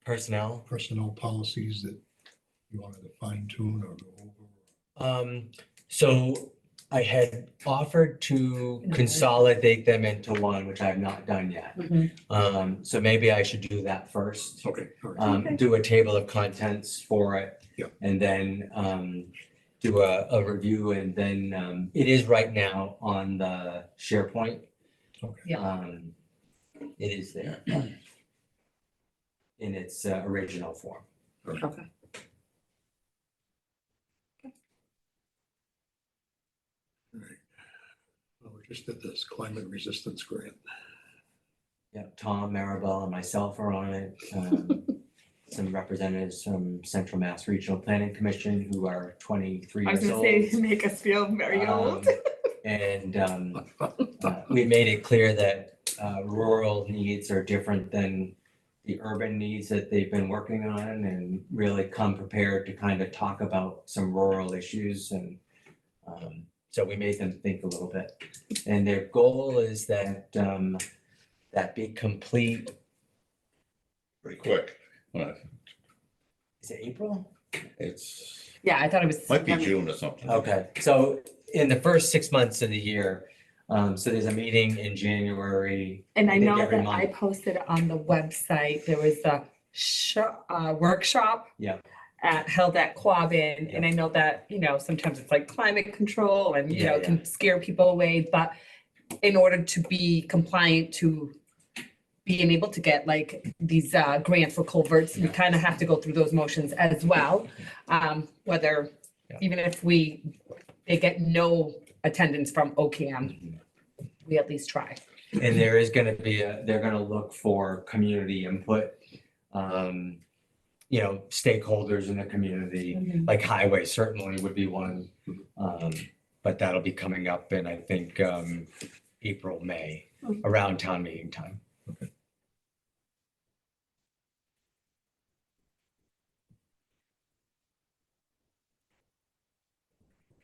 Personnel. personnel policies that you wanted to fine tune or go over. So I had offered to consolidate them into one, which I have not done yet. So maybe I should do that first. Okay, all right. Do a table of contents for it. Yeah. And then do a review and then, it is right now on the SharePoint. Okay. Yeah. It is there. In its original form. Okay. All right. Well, we just did this climate resistance grant. Yeah, Tom, Maribel, and myself are on it. Some representatives from Central Mass Regional Planning Commission who are 23 I was years gonna old. say, make us feel very old. And we made it clear that rural needs are different than the urban needs that they've been working on, and really come prepared to kind of talk about some rural issues. And so we made them think a little bit. And their goal is that that be complete, Pretty quick. is it April? It's, Yeah, I thought it was. might be September. June or something. Okay, so in the first 6 months of the year, so there's a meeting in January. And I think know every that I month. posted on the website, there was a workshop. Yeah. Held at Quabbin, and I know that, sometimes it's like climate control and, Yeah, it can scare people away, but in order to be compliant to being able to get like these grants for culverts, we kind of have to go through those motions as well. Whether, Yeah. even if they get no attendance from OCAM, we at least try. And there is gonna be they're gonna look for community input. Stakeholders in the community, like highway certainly would be one. But that'll be coming up in, I think, April, May, around town meeting time.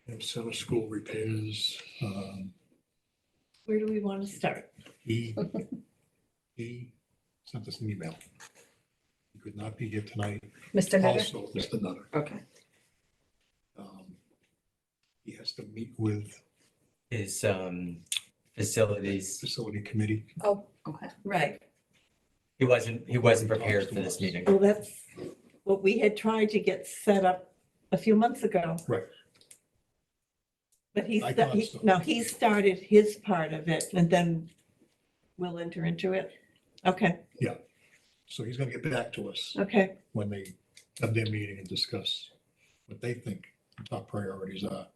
And center school repairs, Where do we want to start? he sent us an email. He could not be here tonight. Mr. Nutter? Also, Mr. Nutter. Okay. He has to meet with His facilities, facility committee. Oh, okay. Right. he wasn't prepared for this meeting. Well, that's what we had tried to get set up a few months ago. Right. But I thought so. he started his part of it and then we'll enter into it. Okay, So he's gonna get back to us okay. when they have their meeting and discuss what they think the top priorities are.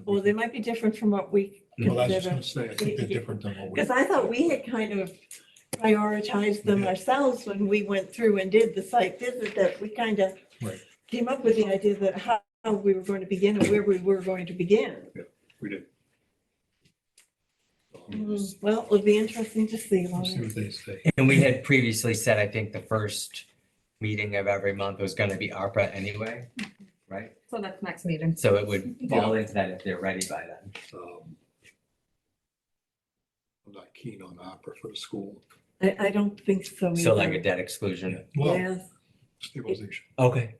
Well, they might be different from what we Well, I was just consider. gonna say, I think they're different than what we. Because I thought we had kind of prioritized them Yeah. ourselves when we went through and did the site visit, that we kind of Right. came up with the idea that how we were going to begin and where we were going to begin. We did. So, Well, it'll be interesting to see. We'll see Lauren. what they say. And we had previously said, I think the first meeting of every month was gonna be ARPA anyway, right? So that's next meeting. So it would fall into that if they're ready by then. I'm not keen on opera for the school. I don't think so. So like a either. debt exclusion. Well, Yes, stabilization. Okay,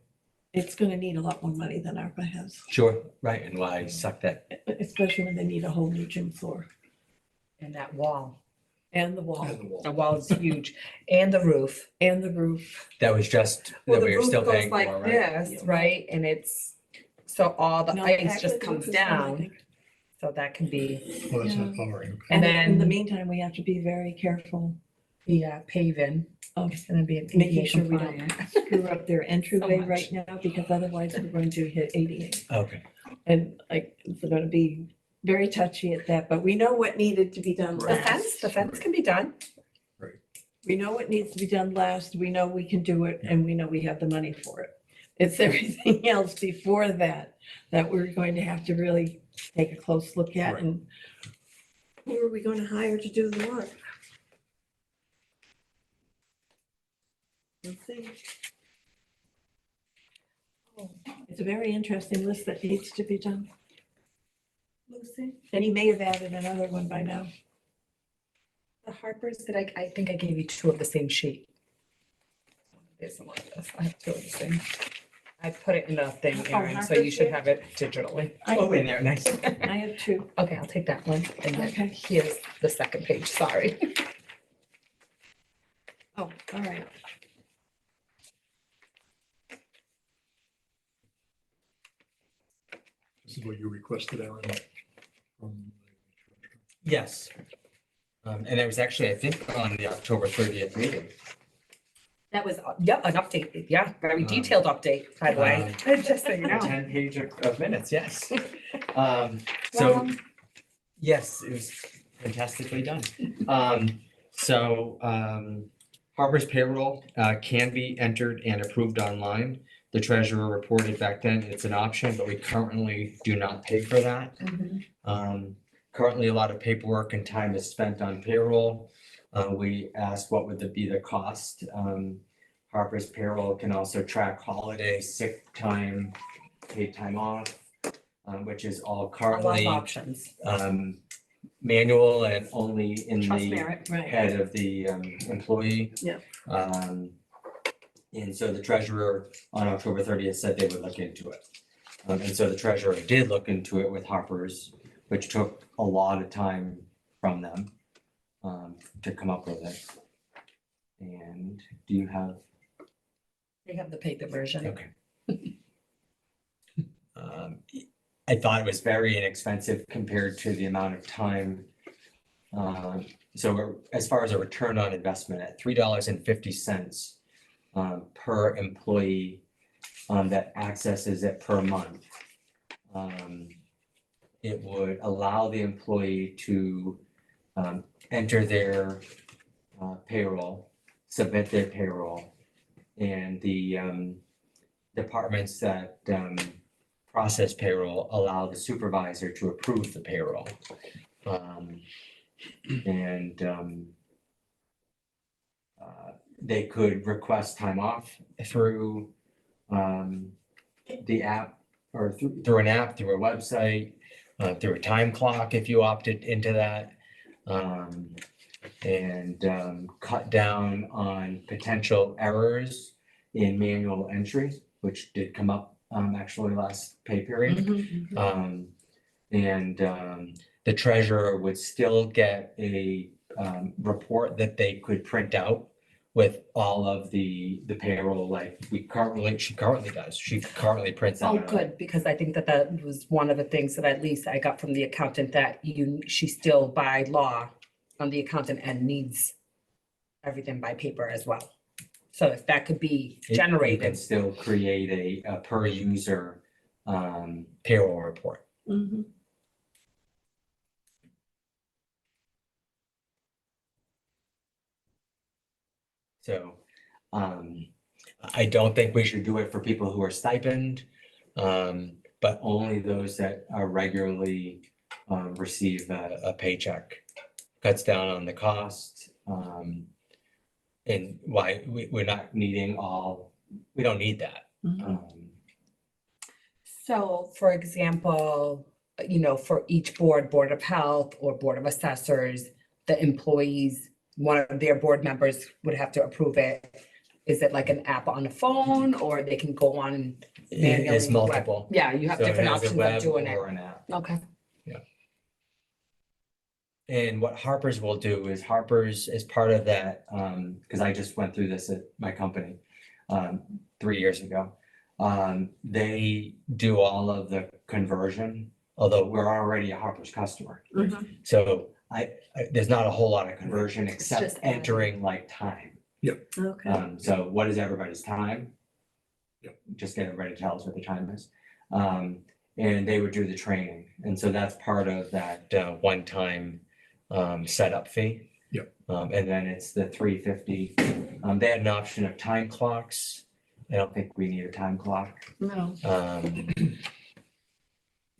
it's gonna need a lot more money than ARPA has, sure, right, and why suck that? especially when they need a whole new gym floor And that wall. and the wall And the wall. The wall is huge. And the roof. and the roof. That was just, Well, that the we were roof still goes paying like for, right? this, right? And it's, so all the No, ice actually, just the comes roof is fine, I down. think. So that can be Well, that's Yeah. not, all right, okay. And in the then- meantime, we have to be very careful the paving. of It's gonna be making ADA sure we don't compliant. screw up their entryway much. right now, because otherwise we're going to hit 88. Okay, And like, it's gonna be very touchy at that, but we know what needed to be done The last. fence can be done. We know what needs to be done last, we know we can do it, and we know we have the money for it. It's everything else before that, that we're going to have to really take a close look at, Right. and who are we going to hire to do the work? We'll see. It's a very interesting list that needs to be done. Lucy, And he may have added another one by now. the Harpers, I think I gave you two of the same sheet. There's one of this. I have two of the same. I put it in the thing, Oh, Erin, so you Harper's should here? have it digitally. oh, in there, nice. I have two. Okay, I'll take that one. And then Okay. here's the second page, sorry. Oh, all right. This is what you requested, Aaron, from. Yes. And it was actually, I think, on the October 30th meeting. That was, yep, an update, yeah, very Um, detailed update, by the way, just so you A know. 10-page of minutes, yes. So, yes, it was fantastically done. Harbor's payroll can be entered and approved online. The treasurer reported back then it's an option, but we currently do not pay for that. Currently, a lot of paperwork and time is spent on payroll. We asked what would be the cost. Harper's payroll can also track holiday, sick time, paid time off, which is all A lot of currently options, manual and only in trust the merit, Right. head of the employee. Yeah. And so the treasurer on October 30th said they would look into it. And so the treasurer did look into it with Harper's, which took a lot of time from them to come up with it. And do you have? they have the paper version. Okay. I thought it was very inexpensive compared to the amount of time. As far as a return on investment at $3.50 per employee that accesses it per month. It would allow the employee to enter their payroll, submit their payroll, and the departments that process payroll allow the supervisor to approve the payroll. They could request time off through the app or through an app, through a website, through a time clock if you opted into that. Cut down on potential errors in manual entry, which did come up actually last pay period. The treasurer would still get a report that they could print out with all of the payroll, like she currently does. She currently prints out. Oh, good, because I think that was one of the things that at least I got from the accountant, that she still by law on the accountant end needs everything by paper as well. So if that could be You can generated, still create a per user payroll report. Mhm. So I don't think we should do it for people who are stipend, but only those that are regularly receive a paycheck. Cuts down on the cost. And why we're not needing we don't need that. so for example, for each Board of Health or Board of Assessors, the employees, one of their board members would have to approve it. Is it like an app on the phone, or they can go on and It's manually? multiple. Yeah, you have So it different has a options of web doing it. or an app. Okay. And what Harper's will do is Harper's is part of that, because I just went through this at my company 3 years ago. They do all of the conversion, although we're already a Harper's customer. Mhm. So there's not a whole lot of conversion except just adding. entering like time. Okay. So what is everybody's time? Yep. Just get everybody to tell us what the time is. And they would do the training. And so that's part of that one-time setup fee. Yep. And then it's the $3.50. They had an option of time clocks. I don't think we need a time clock. No.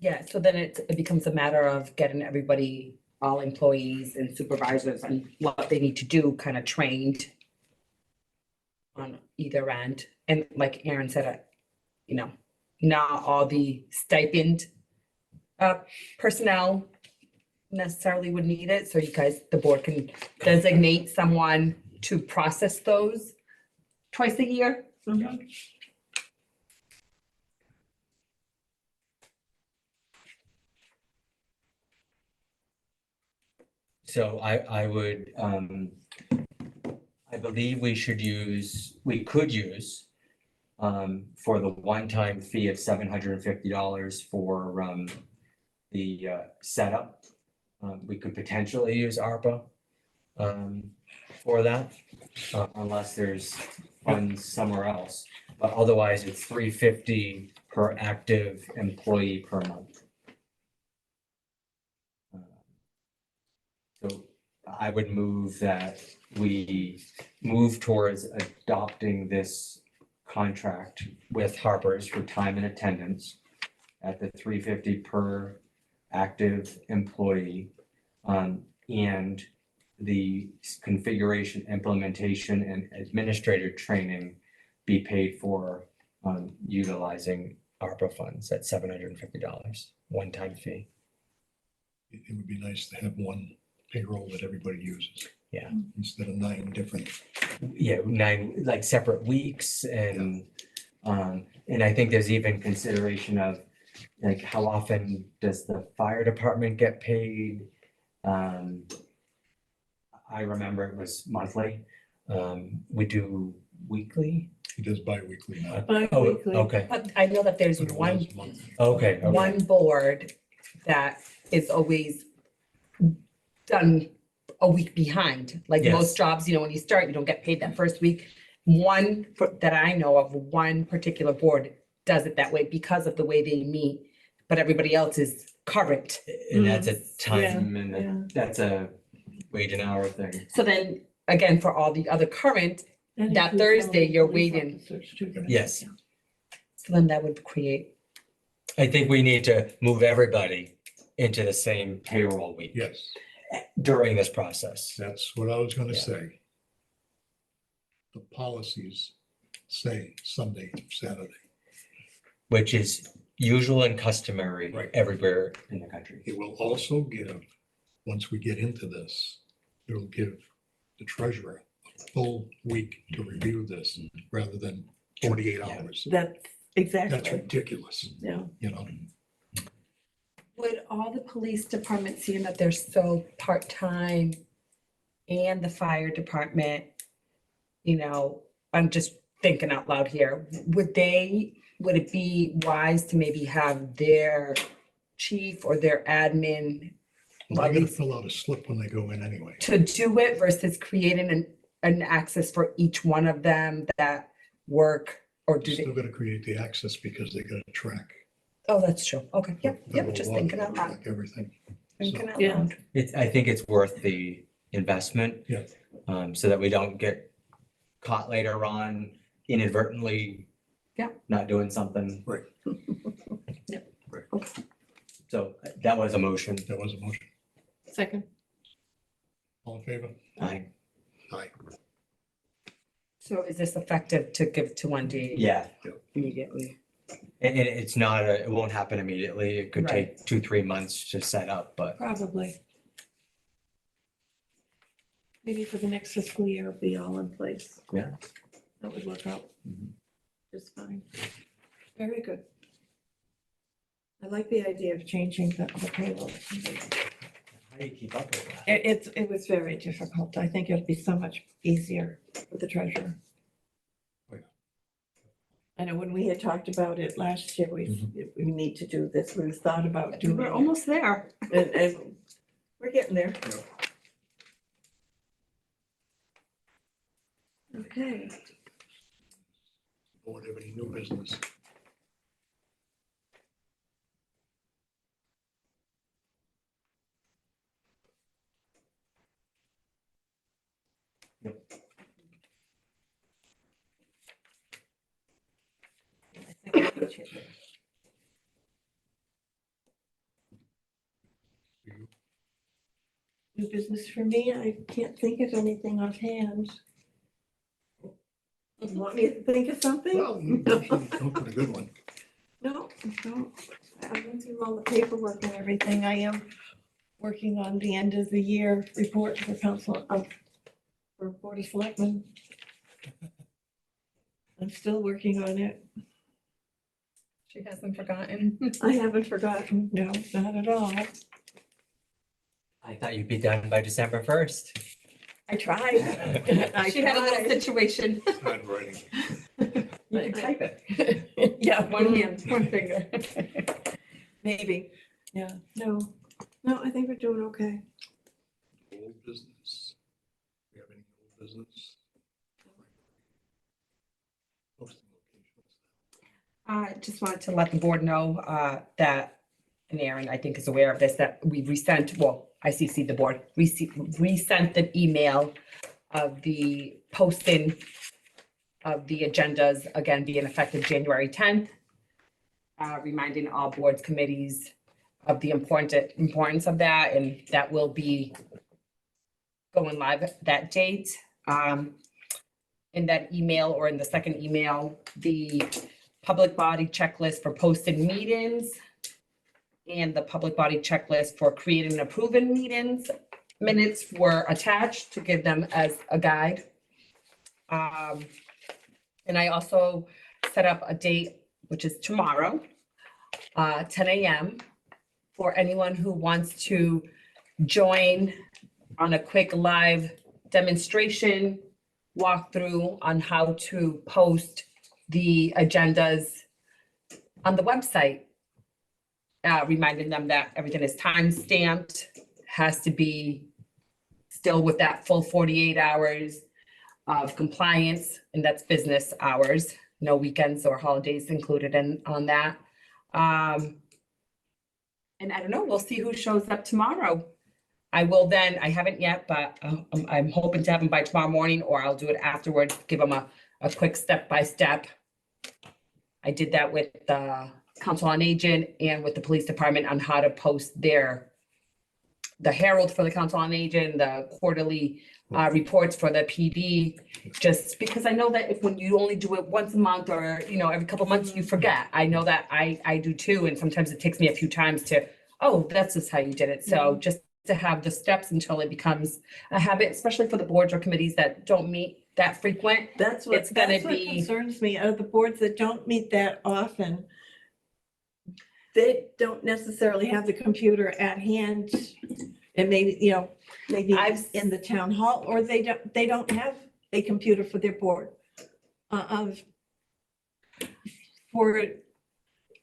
Yeah, so then it becomes a matter of getting everybody, all employees and supervisors, and what they need to do, kind of trained on either end. And like Aaron said, not all the stipend personnel necessarily would need it. So you guys, the board can designate someone to process those twice a year. Mhm. So I would, I believe we could use for the one-time fee of $750 for the setup. We could potentially use ARPA for that, unless there's funds somewhere else. But otherwise, it's $350 per active employee per month. So I would move that we move towards adopting this contract with Harper's for time and attendance at the $350 per active employee. And the configuration, implementation, and administrator training be paid for utilizing ARPA funds at $750, one-time fee. It would be nice to have one payroll that everybody uses. Yeah. Instead of 9 different. Yeah, 9 like separate weeks and I think there's even consideration of like how often does the fire department get paid? I remember it was monthly. We do weekly. He does bi-weekly now. Oh, Bi-weekly. okay, But I know that there's But it one, was monthly. okay. one board that is always done a week behind. Like Yes. most jobs, you know, when you start, you don't get paid that first week. That I know of, one particular board does it that way because of the way they meet, but everybody else is current. And that's a yeah, time and yeah. that's a wage an hour thing. So then, again, for all the other current, That that includes all Thursday, the you're police waiting. officers too, right? Yes. so then that would create, I think we need to move everybody into the same payroll week Yes, during this process. that's what I was gonna Yeah. say. The policies say Sunday, Saturday. Which is usual and customary Right. everywhere in the country. It will also give, once we get into this, it will give the treasurer a full week to review this rather than 48 Yeah. hours. That's That's exactly, ridiculous, yeah. you know? would all the police departments, seeing that they're so part-time and the fire department, you know, I'm just thinking out loud here, would it be wise to maybe have their chief or their admin Well, they gotta fill out a slip when they go in anyway. to do it versus creating an access for each one of them that work, or do they? Still gotta create the access because they gotta track. Oh, that's true. Okay, yep, federal just law, thinking they out gotta loud, track Everything. thinking out Yeah. loud. I think it's worth the investment. Yeah. So that we don't get caught later on inadvertently. Yeah. Not doing something. Right. Yep. Right. Okay. So that was a motion. That was a motion. Second. All in favor? Aye. Aye. So is this effective to give to 1D? Yeah, Immediately. and it's not, it won't happen immediately. It could Right. take 2-3 months to set up, but Probably. Maybe for the next fiscal year, it'll be all in place. Yeah. That would work out Mhm. just fine. Very good. I like the idea of changing the payroll. how do you keep up with that? It was very difficult. I think it'll be so much easier for the treasurer. Oh, yeah. I know when we had talked about it last year, we need to do this. We thought about doing We're it. almost there. And we're getting there. Okay. Board have any new business? New business for me, I can't think of anything offhand. You want me to think of something? Well, you usually come up with a good one. No, no. I've been through all the paperwork and everything. I am working on the end of the year report for council, for Board of Selectmen. I'm still working on it. She hasn't forgotten. I haven't forgotten. No, not at all. I thought you'd be done by December 1st. I tried. I She had a little tried. situation. Handwriting. You can type it. Yeah, One hand, one finger. maybe, yeah, no, I think we're doing okay. Old business. We have any old business? Posting locations. Just wanted to let the board know that, and Aaron, I think is aware of this, that we resent, well, I CC'd the board, resent the email of the posting of the agendas, again, being effective January 10th. Reminding all boards, committees of the importance of that, and that will be going live that date. In that email, or in the second email, the public body checklist for posted meetings and the public body checklist for creating and approving meetings minutes were attached to give them as a guide. And I also set up a date, which is tomorrow, 10 a.m. for anyone who wants to join on a quick live demonstration walkthrough on how to post the agendas on the website. Reminding them that everything is time stamped, has to be still with that full 48 hours of compliance, and that's business hours, no weekends or holidays included on that. And I don't know, we'll see who shows up tomorrow. I will then, I haven't yet, but I'm hoping to have them by tomorrow morning, or I'll do it afterwards, give them a quick step-by-step. I did that with the Council on Aging and with the police department on how to post the Herald for the Council on Aging, the quarterly reports for the PD, just because I know that when you only do it once a month or, every couple of months, you forget. I know that I do too, and sometimes it takes me a few times to, oh, that's just how you did it. So just to have the steps until it becomes a habit, especially for the boards or committees that don't meet that frequent. That's what It's gonna be- concerns me, out of the boards that don't meet that often. They don't necessarily have the computer at hand, and maybe, maybe I've- in the town hall, or they don't have a computer for their board. For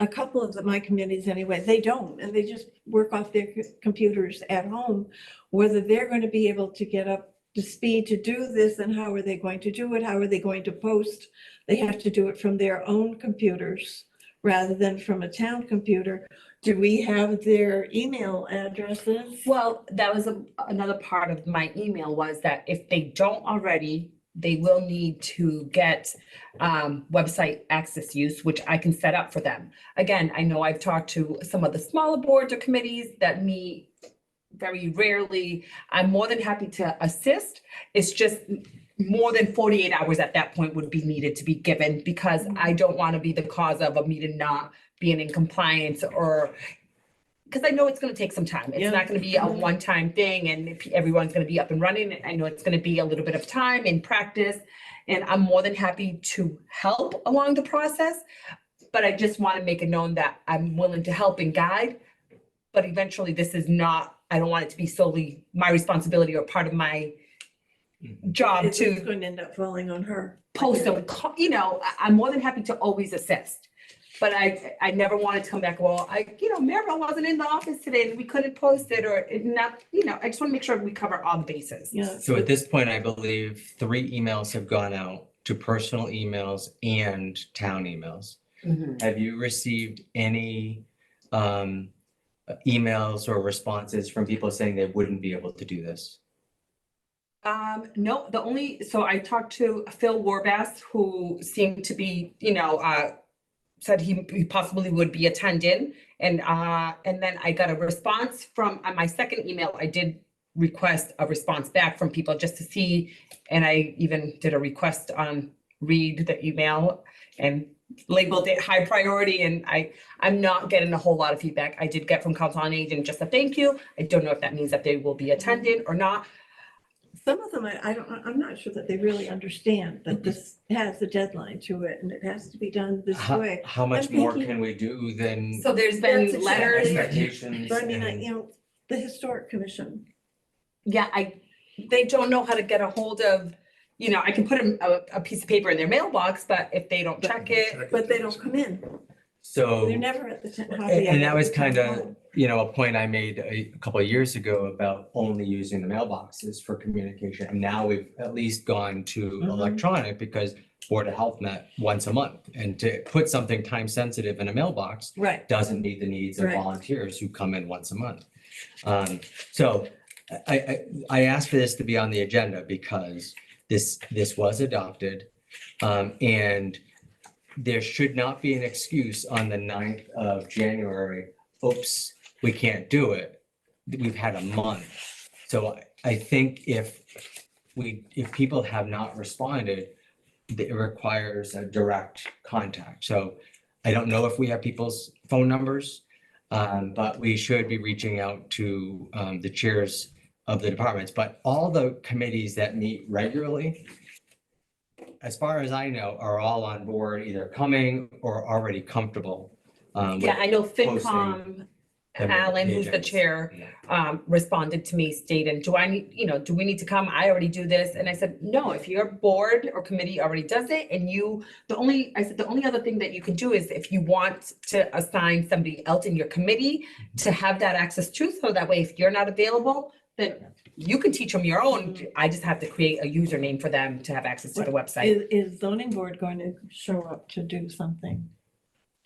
a couple of my committees anyway, they don't, and they just work off their computers at home. Whether they're going to be able to get up to speed to do this, and how are they going to do it? How are they going to post? They have to do it from their own computers rather than from a town computer. Do we have their email addresses? Well, that was another part of my email, was that if they don't already, they will need to get website access use, which I can set up for them. Again, I know I've talked to some of the smaller boards or committees that meet very rarely. I'm more than happy to assist. It's just more than 48 hours at that point would be needed to be given, because I don't want to be the cause of a meeting not being in compliance, or because I know it's going to take some time. It's Yeah. not going to be a one-time thing, and if everyone's going to be up and running. I know it's going to be a little bit of time and practice, and I'm more than happy to help along the process. But I just want to make it known that I'm willing to help and guide. But eventually, this is not, I don't want it to be solely my responsibility or part of my job It's to going to end up falling on her. post them. I'm more than happy to always assist. But I never wanted to come back, well, Maribel wasn't in the office today and we couldn't post it, or it not, I just want to make sure we cover all the bases. Yeah. So at this point, I believe 3 emails have gone out to personal emails and town emails. Have you received any emails or responses from people saying they wouldn't be able to do this? No, so I talked to Phil Warbass, who seemed to be, said he possibly would be attending. And then I got a response from, on my second email, I did request a response back from people just to see. And I even did a request on read the email and labeled it high priority. And I'm not getting a whole lot of feedback. I did get from Council on Aging just a thank you. I don't know if that means that they will be attending or not. Some of them, I'm not sure that they really understand that this has a deadline to it, and it has to be done this way. How much I'm more thinking- can we do than So there's That's been exactly letters. it. expectations? But I mean, and- the Historic Commission, Yeah, they don't know how to get a hold of you know, I can put a piece of paper in their mailbox, but if they don't check it, But they don't come in. So. They're never at the, hardly And ever that at was the town kind of, hall. you know, a point I made a couple of years ago about only using the mailboxes for communication. And now we've at least gone to Mhm. electronic because Board of Health met once a month. And to put something time sensitive in a mailbox Right, doesn't meet the needs of Right. volunteers who come in once a month. So I asked for this to be on the agenda because this was adopted. And there should not be an excuse on the 9th of January. Oops, we can't do it. We've had a month. So I think if people have not responded, it requires a direct contact. So I don't know if we have people's phone numbers, but we should be reaching out to the chairs of the departments. But all the committees that meet regularly, as far as I know, are all on board, either coming or already comfortable. yeah, I know FinCom, posting the Alan, who's the agendas. chair, responded to me stating, do I need, you know, do we need to come? I already do this. And I said, no, if your board or committee already does it and the only other thing that you can do is if you want to assign somebody else in your committee to have that access to, so that way if you're not available, then you can teach them your own. I just have to create a username for them to have access to the website. is zoning board going to show up to do something?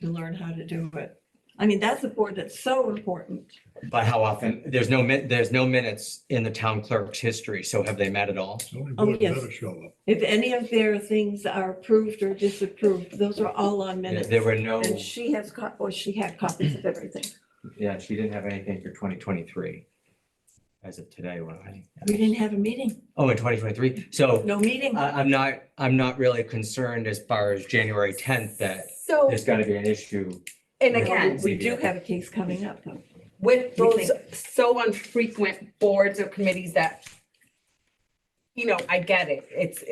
To learn how to do it? I mean, that's a board that's so important. But how often? There's no minutes in the town clerk's history. So have they met at all? Zoning Oh, board yes. better show up. If any of their things are approved or disapproved, those are all on minutes. There were no, And she has, she had copies of everything. yeah, she didn't have anything for 2023. As of today, when We didn't have a meeting, oh, in 2023. So no meeting. I'm not really concerned as far as January 10th that So, there's gonna be an issue. and Well, again, We do have a case coming up though. with We those so infrequent boards or committees that, you know, I get it. It's,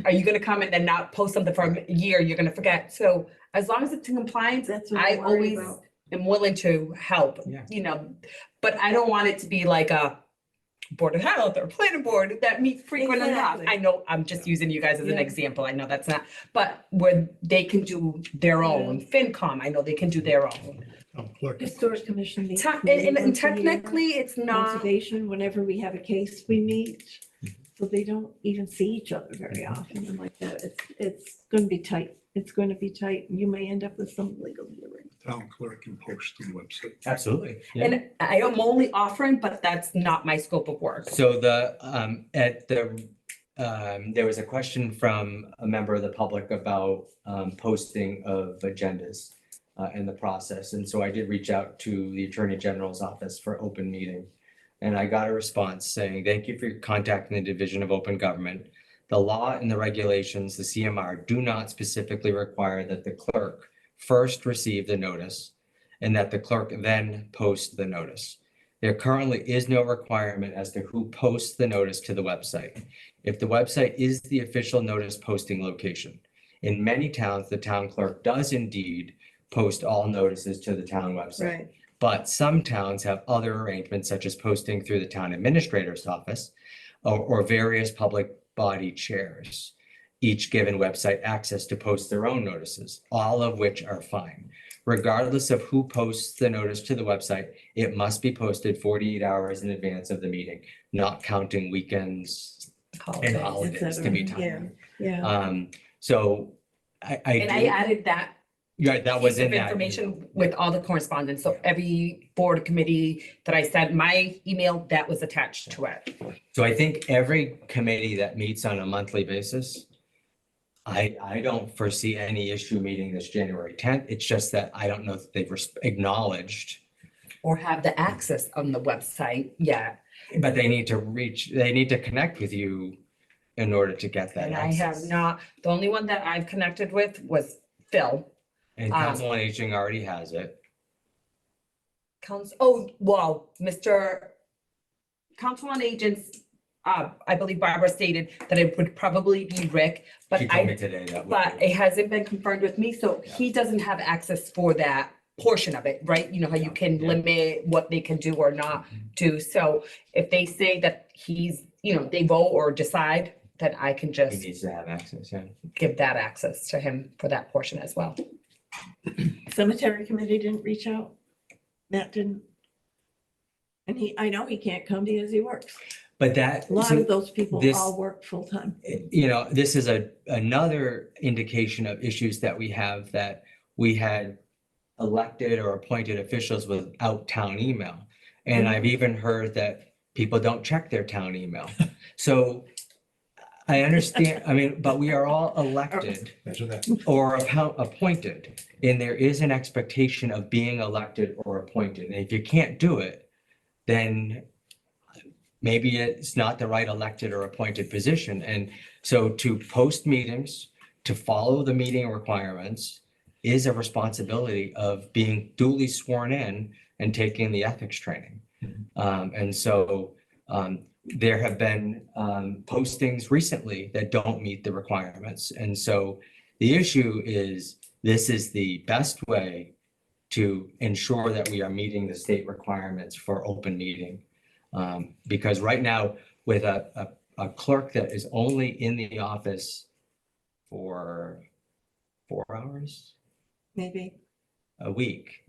are you gonna come and then not post something for a year, you're gonna forget? So as long as it's in compliance, That's what I I'm worried always about. am willing to help, Yeah. you know, but I don't want it to be like a Board of Health or planning board that meet frequent enough. Exactly. I know, I'm just using you guys as an Yeah. example. I know that's not, but where they can do their own. FinCom, I know they can do their own. Clerk. Historic commission meets. And once a year. technically, it's not, Conservation, whenever we have a case, we meet. So they don't even see each other very often and like that. It's going to be tight. It's going to be tight. You may end up with some legal hearing. Town clerk can post the website. Absolutely. Yeah. and I am only offering, but that's not my scope of work. So there was a question from a member of the public about posting of agendas in the process. And so I did reach out to the Attorney General's office for open meeting. And I got a response saying, thank you for contacting the Division of Open Government. The law and the regulations, the CMR, do not specifically require that the clerk first receive the notice and that the clerk then post the notice. There currently is no requirement as to who posts the notice to the website. If the website is the official notice posting location. In many towns, the town clerk does indeed post all notices to the town website. Right. But some towns have other arrangements such as posting through the town administrator's office or various public body chairs, each given website access to post their own notices, all of which are fine. Regardless of who posts the notice to the website, it must be posted 48 hours in advance of the meeting, not counting weekends and Et holidays to cetera. be Yeah, timely. yeah. So And I do- added that yeah, that was piece of in that. information with all the correspondence. So every board committee that I sent my email, that was attached to it. So I think every committee that meets on a monthly basis, I don't foresee any issue meeting this January 10th. It's just that I don't know if they've acknowledged, Or have the access on the website yet. but they need to connect with you in order to get that And I have access. not, the only one that I've connected with was Phil. And Council on Aging already has it. Mr. Council on Agents, I believe Barbara stated that it would probably be Rick, but She told me today that. would but be- it hasn't been confirmed with me, so he doesn't have access for that portion of it, right? You know how you can Yeah. limit what they can do or not do. So if they say that he's, you know, they vote or decide then I can He just needs to have access, yeah. give that access to him for that portion as well. Cemetery committee didn't reach out. Matt didn't. And I know he can't come because he works. But that, A lot so, of those people this- all work full-time. you know, this is another indication of issues that we have, that we had elected or appointed officials without town email. And I've even heard that people don't check their town email. So I understand, I mean, but we are all elected Imagine that. or appointed, and there is an expectation of being elected or appointed. And if you can't do it, then maybe it's not the right elected or appointed position. And so to post meetings, to follow the meeting requirements is a responsibility of being duly sworn in and taking the ethics training. And so there have been postings recently that don't meet the requirements. And so the issue is, this is the best way to ensure that we are meeting the state requirements for open meeting. Because right now, with a clerk that is only in the office for 4 hours Maybe. a week.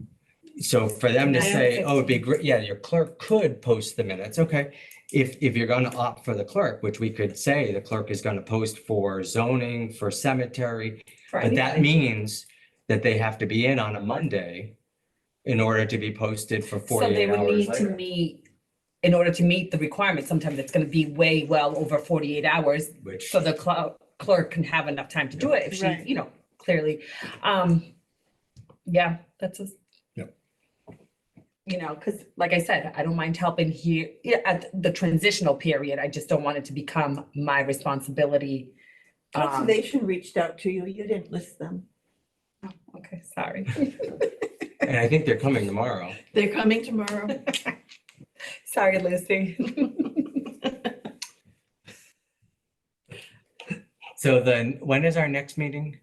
So for them to Yeah. say, oh, it'd be great, yeah, your clerk could post the minutes, okay. If you're gonna opt for the clerk, which we could say the clerk is gonna post for zoning, for cemetery, For but that anything. means that they have to be in on a Monday in order to be posted for So they 48 would hours need to later. meet, in order to meet the requirements, sometimes it's gonna be way well over 48 hours. Which, So the clerk can have enough time to do it if she, Right. you know, clearly. Yeah, that's a. Yep. You know, because like I said, I don't mind helping here, yeah, at the transitional period. I just don't want it to become my responsibility. Conservation reached out to you. You didn't list them. Oh, okay, sorry. and I think they're coming tomorrow. They're coming tomorrow. Sorry, Lucy. So then, when is our next meeting?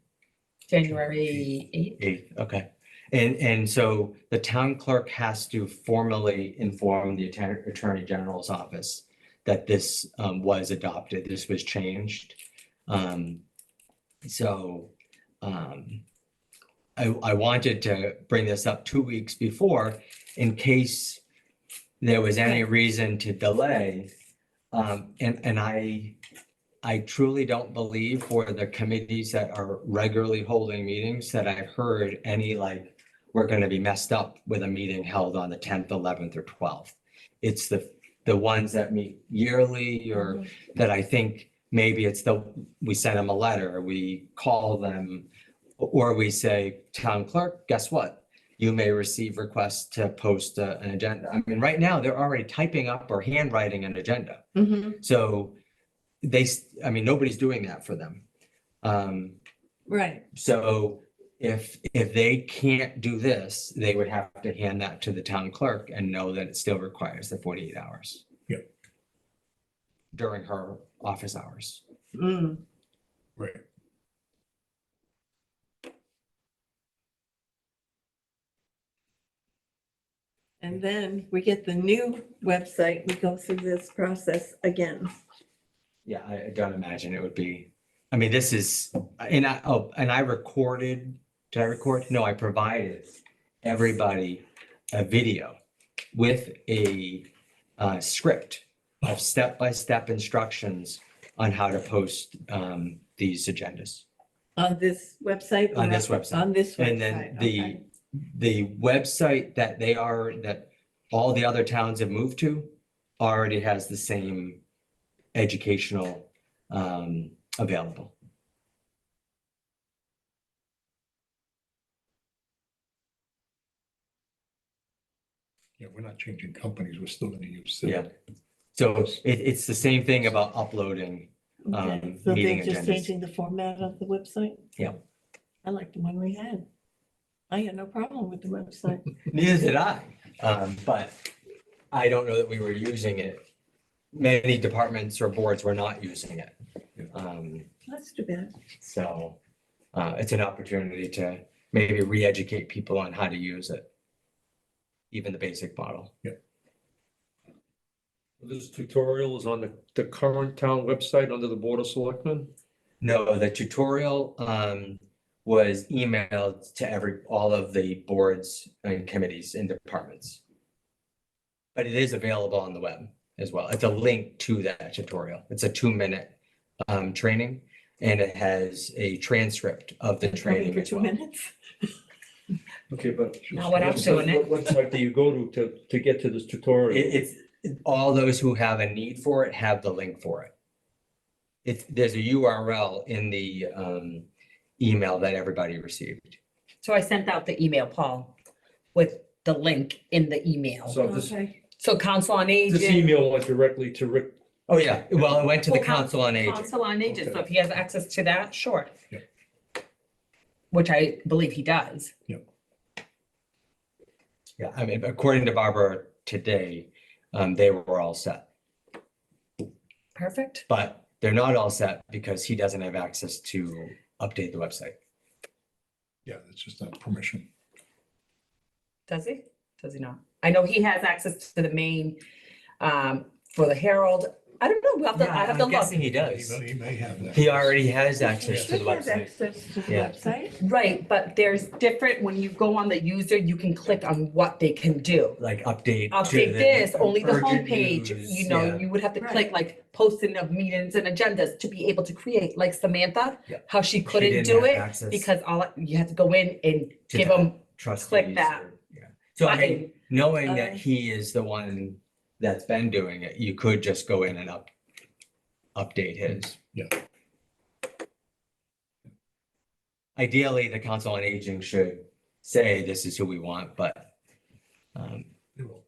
January 8th. 8th, okay. And so the town clerk has to formally inform the Attorney General's office that this was adopted, this was changed. So I wanted to bring this up 2 weeks before in case there was any reason to delay. And I truly don't believe for the committees that are regularly holding meetings that I've heard any like, we're gonna be messed up with a meeting held on the 10th, 11th, or 12th. It's the ones that meet yearly, or that I think maybe it's we send them a letter, we call them, or we say, town clerk, guess what? You may receive requests to post an agenda. I mean, right now, they're already typing up or handwriting an agenda. Mhm. So I mean, nobody's doing that for them. Right. So if they can't do this, they would have to hand that to the town clerk and know that it still requires the 48 hours. Yep. During her office hours. Mm. Right. And then we get the new website. We go through this process again. Yeah, I don't imagine it would be, I mean, this is, and I recorded, did I record? No, I provided everybody a video with a script of step-by-step instructions on how to post these agendas. On this website? On or this website. On this website. And then okay. the website that that all the other towns have moved to already has the same educational available. Yeah, we're not changing companies. We're still gonna use. Yeah. So it's the same thing about uploading. Okay, so meeting they're just agendas. changing the format of the website? Yeah. I like the one we had. I had no problem with the website. Neither did I, but I don't know that we were using it. Many departments or boards were not using it. That's too bad. So it's an opportunity to maybe re-educate people on how to use it. Even the basic model. Yep. This tutorial is on the current town website under the Board of Selectmen? No, the tutorial was emailed to all of the boards and committees and departments. But it is available on the web as well. It's a link to that tutorial. It's a 2-minute training, and it has a transcript of the Probably training for as 2 well. minutes. Okay, but. Not what I'm doing it. What website do you go to get to this tutorial? It's all those who have a need for it have the link for it. There's a URL in the email that everybody received. So I sent out the email, Paul, with the link in the email. So this, Okay. So Council on this Aging. email went directly to Rick. Oh, yeah. Well, it went to the Well, Council on Aging. Council on Aging, so Okay. if he has access to that, sure. Yeah. Which I believe he does. Yeah, I mean, according to Barbara today, they were all set. Perfect. But they're not all set because he doesn't have access to update the website. Yeah, it's just not permission. Does he? Does he not? I know he has access to the main, for the Herald. I don't know. We'll have to, I have to I'm look. guessing he does. He may have that. He already has access to Should the have website. access to the Yeah. website. Right, but there's different, when you go on the user, you can click on what they can do. Like update. to Update the this, only the urgent homepage, news, you know, yeah. you would have to Right. click like posting of meetings and agendas to be able to create, like Samantha. Yeah. How she She couldn't didn't do have it access because you had to go in and to give that. them, Trustees click that or- yeah. So I mean, button. knowing that Okay. he is the one that's been doing it, you could just go in and update his. Yeah. Ideally, the Council on Aging should say this is who we want, but They will.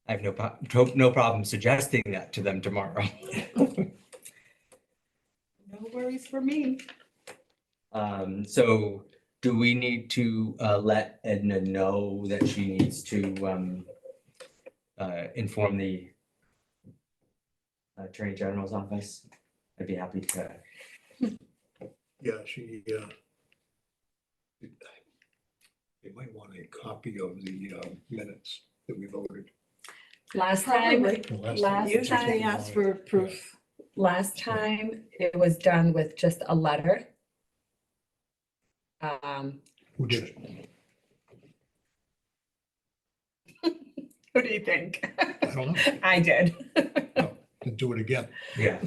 I have no problem suggesting that to them tomorrow. No worries for me. So do we need to let Edna know that she needs to inform the Attorney General's office? I'd be happy to. Yeah, she, they might want a copy of the minutes that we voted. Last time, Probably. the last Last time. Usually they ask for proof. last time it was done with just a letter. Who did it? What do you think? I don't know. I did. Then do it again. Yeah.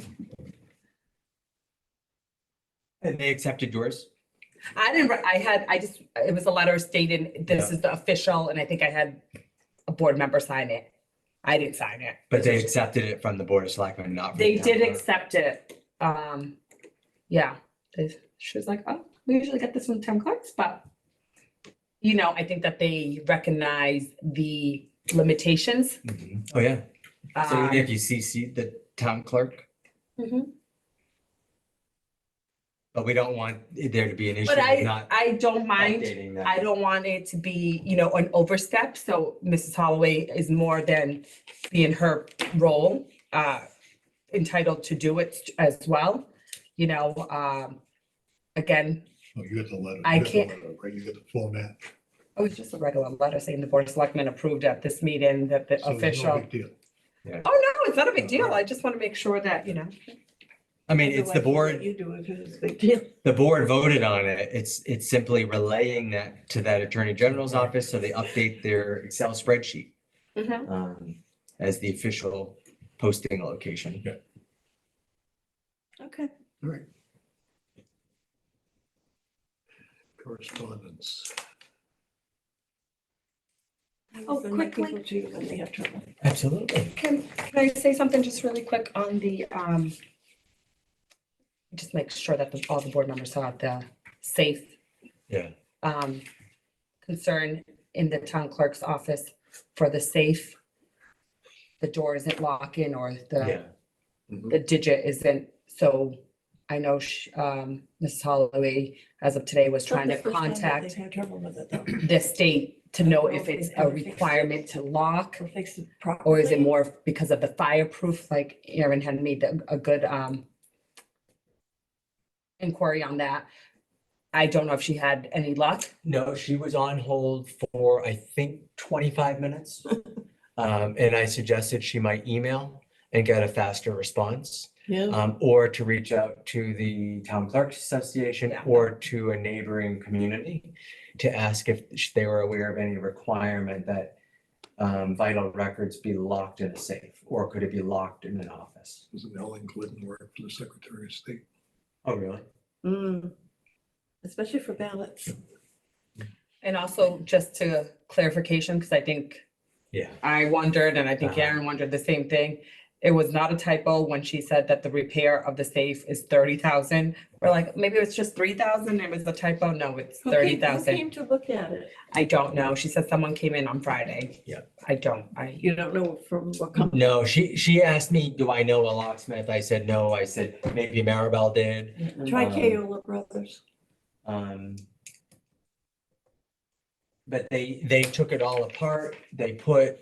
And they accepted yours? I didn't, it was a letter stating this is the official, and I think I had a board member sign it. I didn't sign it. But they accepted it from the Board of Selectmen, not from. They the town did clerk. accept it. Yeah, she was like, oh, we usually get this from town clerks, but you know, I think that they recognize the limitations. Mhm. Oh, yeah. So even if you CC the town clerk, Mhm. but we don't want there to be an issue But with not I don't mind. updating that. I don't want it to be, you know, an overstep, so Mrs. Holloway is more than being her role, entitled to do it as well, you know, again, Oh, you got the letter. I You got the can't- letter, Right, you got the format. oh, it's just a regular letter saying the Board of Selectmen approved at this meeting that the So there's no official. big deal. Oh, no, it's not a big deal, I just want to make sure that, you know, I mean, it's the Otherwise, we'll let board, You do it, 'cause it's a big deal. the board voted on it. It's simply relaying that to that Attorney General's office so they update their Excel spreadsheet as the official posting location. Okay. All right. Correspondence. Oh, Send my quickly. people to you when they have trouble. Absolutely. can I say something just really quick on the, just make sure that all the board members saw the safe Yeah. concern in the town clerk's office for the safe. The door isn't locking or Yeah. the digit isn't, so I know Mrs. Holloway, as of today, was trying to That's the first time that contact They've had trouble with it though. the state to know I don't if it's think a they're fixed. requirement to lock, Or fix it or is it properly. more because of the fireproof, like Aaron had made a good inquiry on that. I don't know if she had any luck. No, she was on hold for, I think, 25 minutes. And I suggested she might email and get a faster response. Yeah. Or to reach out to the Town Clerks Association Yeah. or to a neighboring community to ask if they were aware of any requirement that vital records be locked in a safe, or could it be locked in an office? Doesn't Ellen Glidden work for the Secretary of State? Oh, really? Especially for ballots. And also just to clarification, because I think Yeah. I wondered, and I think Uh-huh. Karen wondered the same thing. It was not a typo when she said that the repair of the safe is 30,000. We're like, maybe it's just 3,000. It was a typo. No, it's Who 30,000. came to look at it? I don't know. She said someone came in on Friday. Yeah. I don't. You don't know from what company? No, she asked me, do I know a locksmith? I said, no. I said, maybe Maribel did. Try Um, Kayola Brothers. But they took it all apart. They put Are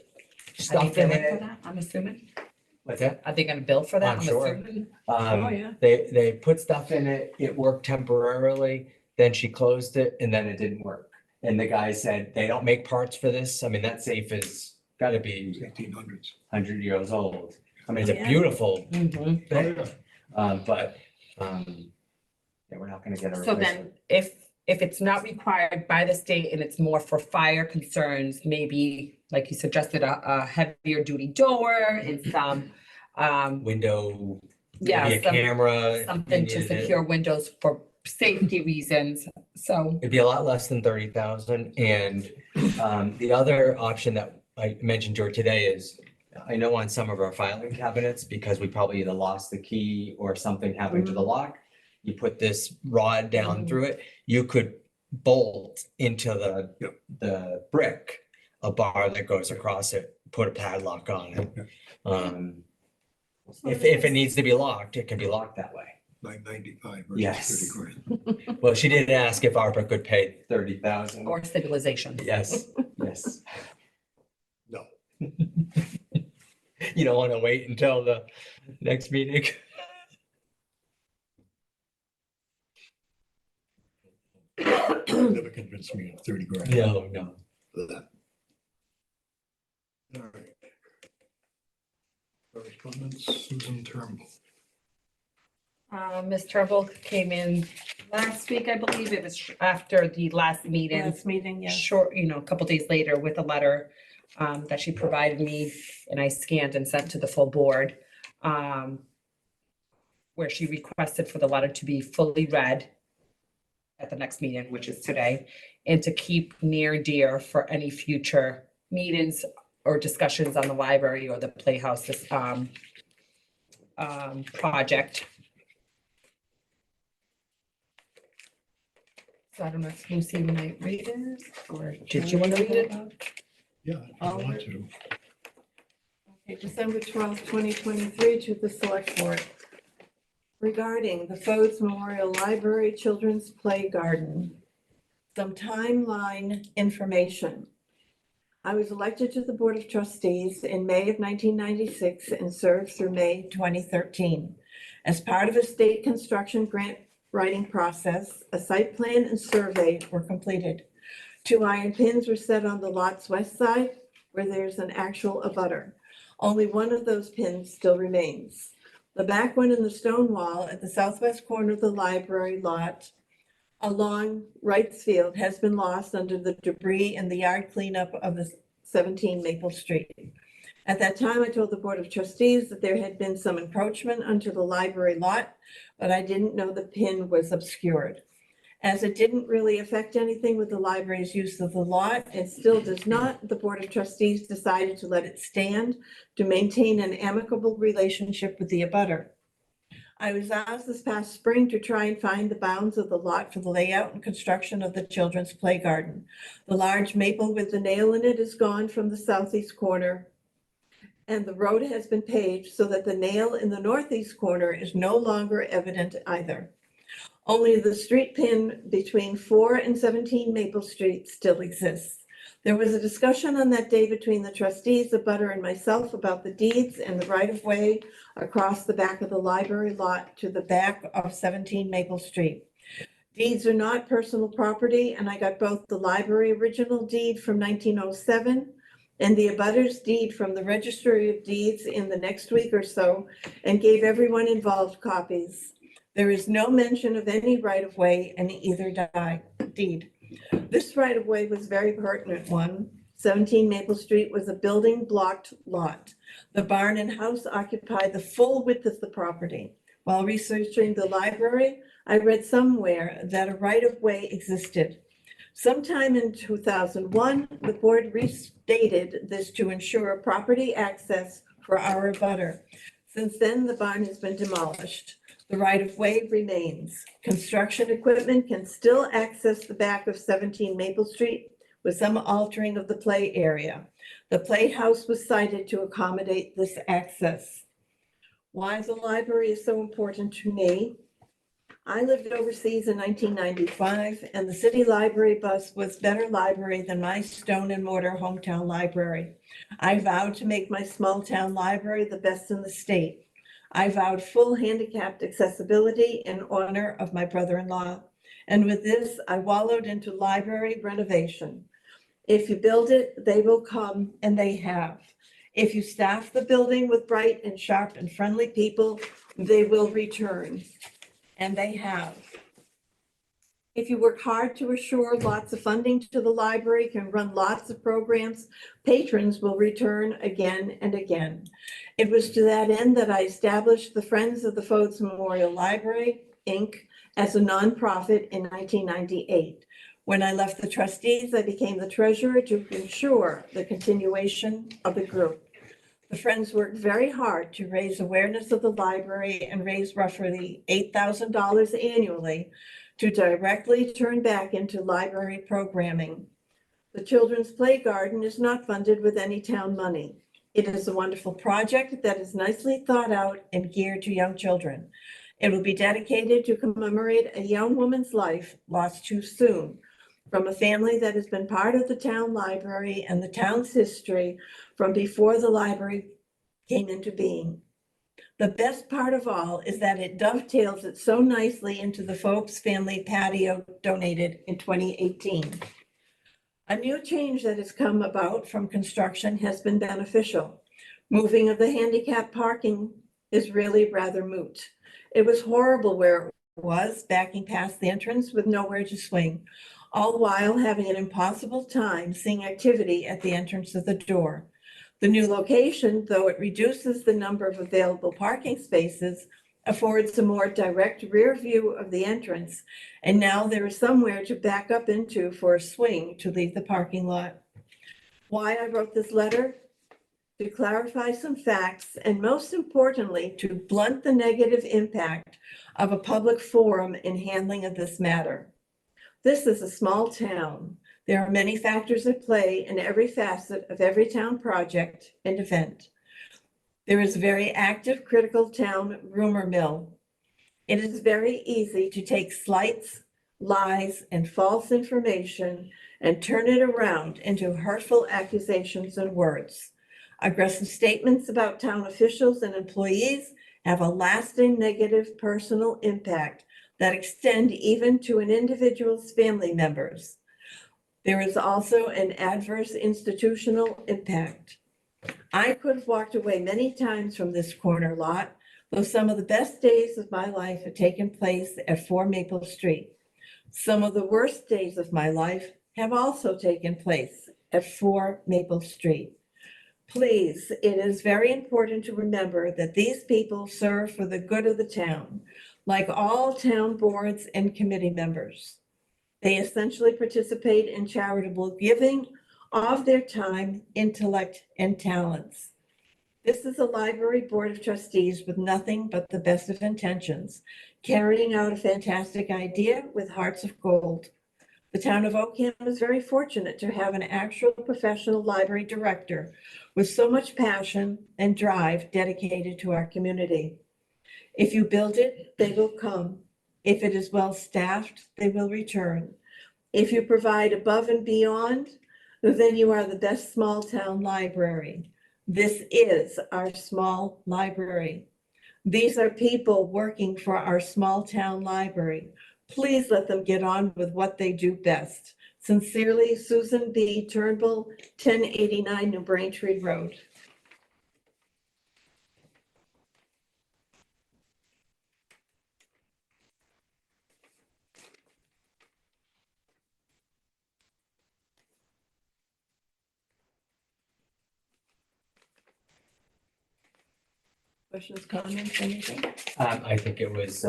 they stuff in billing for it. that? I'm assuming. What's that? Are they gonna bill for that? I'm sure. Assuming. Oh, yeah. They put stuff in it. It worked temporarily. Then she closed it and then it didn't work. And the guy said, they don't make parts for this. I mean, that safe is gotta be 1800s. 100 years old. I mean, it's a Yeah. beautiful Mhm. thing. Yeah, we're not gonna get a So replacement. then if it's not required by the state and it's more for fire concerns, maybe like you suggested, a heavier duty door and some Window, yeah, maybe a some- camera. if you something to needed it. secure windows for safety reasons. So It'd be a lot less than 30,000. And the other option that I mentioned to her today is, I know on some of our filing cabinets, because we probably either lost the key or something happened to the lock, you put this rod down through it, you could bolt into the brick, a bar that goes across it, put a padlock on it. If it needs to be locked, it can be locked that way. $995 Yes. versus 30 grand. Well, she did ask if ARPA could pay 30,000. or stabilization. Yes, yes. No. You don't want to wait until the next meeting? Never convinced me of 30 grand. No. For that. All right. Correspondence, Susan Turnbull. Ms. Turnbull came in last week, I believe. It was after the last meeting. Last meeting, yeah. Short, a couple days later with a letter that she provided me and I scanned and sent to the full board. Where she requested for the letter to be fully read at the next meeting, which is today, and to keep near and dear for any future meetings or discussions on the library or the Playhouse project. So I don't know if Lucy might read it, or did you want to read it? Yeah, if you want to. Okay, December 12th, 2023, to the Select Board. Regarding the Fodes Memorial Library Children's Play Garden. Some timeline information. I was elected to the Board of Trustees in May of 1996 and served through May 2013. As part of a state construction grant writing process, a site plan and survey were completed. 2 iron pins were set on the lot's west side where there's an actual abutter. Only one of those pins still remains. The back one in the stone wall at the southwest corner of the library lot along Wright's Field has been lost under the debris and the yard cleanup of the 17 Maple Street. At that time, I told the Board of Trustees that there had been some encroachment onto the library lot, but I didn't know the pin was obscured. As it didn't really affect anything with the library's use of the lot, it still does not, the Board of Trustees decided to let it stand to maintain an amicable relationship with the abutter. I was asked this past spring to try and find the bounds of the lot for the layout and construction of the children's play garden. The large maple with the nail in it is gone from the southeast corner, and the road has been paved so that the nail in the northeast corner is no longer evident either. Only the street pin between 4 and 17 Maple Street still exists. There was a discussion on that day between the trustees, the abutter, and myself about the deeds and the right-of-way across the back of the library lot to the back of 17 Maple Street. Deeds are not personal property, and I got both the library original deed from 1907 and the abutters deed from the Registry of Deeds in the next week or so, and gave everyone involved copies. There is no mention of any right-of-way in either deed. This right-of-way was a very pertinent one. 17 Maple Street was a building blocked lot. The barn and house occupied the full width of the property. While researching the library, I read somewhere that a right-of-way existed. Sometime in 2001, the board restated this to ensure property access for our abutter. Since then, the barn has been demolished. The right-of-way remains. Construction equipment can still access the back of 17 Maple Street with some altering of the play area. The playhouse was cited to accommodate this access. Why the library is so important to me? I lived overseas in 1995, and the city library bus was better library than my stone and mortar hometown library. I vowed to make my small town library the best in the state. I vowed full handicapped accessibility in honor of my brother-in-law. And with this, I wallowed into library renovation. If you build it, they will come, and they have. If you staff the building with bright and sharp and friendly people, they will return, and they have. If you work hard to assure lots of funding to the library, can run lots of programs, patrons will return again and again. It was to that end that I established the Friends of the Fodes Memorial Library, Inc., as a nonprofit in 1998. When I left the trustees, I became the treasurer to ensure the continuation of the group. The Friends worked very hard to raise awareness of the library and raise roughly $8,000 annually to directly turn back into library programming. The Children's Play Garden is not funded with any town money. It is a wonderful project that is nicely thought out and geared to young children. It will be dedicated to commemorate a young woman's life lost too soon from a family that has been part of the town library and the town's history from before the library came into being. The best part of all is that it dovetails it so nicely into the Phopes family patio donated in 2018. A new change that has come about from construction has been beneficial. Moving of the handicap parking is really rather moot. It was horrible where it was, backing past the entrance with nowhere to swing, all while having an impossible time seeing activity at the entrance of the door. The new location, though it reduces the number of available parking spaces, affords a more direct rear view of the entrance, and now there is somewhere to back up into for a swing to leave the parking lot. Why I wrote this letter? To clarify some facts, and most importantly, to blunt the negative impact of a public forum in handling of this matter. This is a small town. There are many factors at play in every facet of every town project and event. There is a very active critical town rumor mill. It is very easy to take slights, lies, and false information and turn it around into hurtful accusations and words. Aggressive statements about town officials and employees have a lasting negative personal impact that extend even to an individual's family members. There is also an adverse institutional impact. I could have walked away many times from this corner lot, though some of the best days of my life have taken place at 4 Maple Street. Some of the worst days of my life have also taken place at 4 Maple Street. Please, it is very important to remember that these people serve for the good of the town, like all town boards and committee members. They essentially participate in charitable giving of their time, intellect, and talents. This is a library board of trustees with nothing but the best of intentions, carrying out a fantastic idea with hearts of gold. The town of Oakham is very fortunate to have an actual professional library director with so much passion and drive dedicated to our community. If you build it, they will come. If it is well staffed, they will return. If you provide above and beyond, then you are the best small town library. This is our small library. These are people working for our small town library, Please let them get on with what they do best. Sincerely, Susan B. Turnbull, 1089 New Braintree Road. Questions, comments, anything? I think it was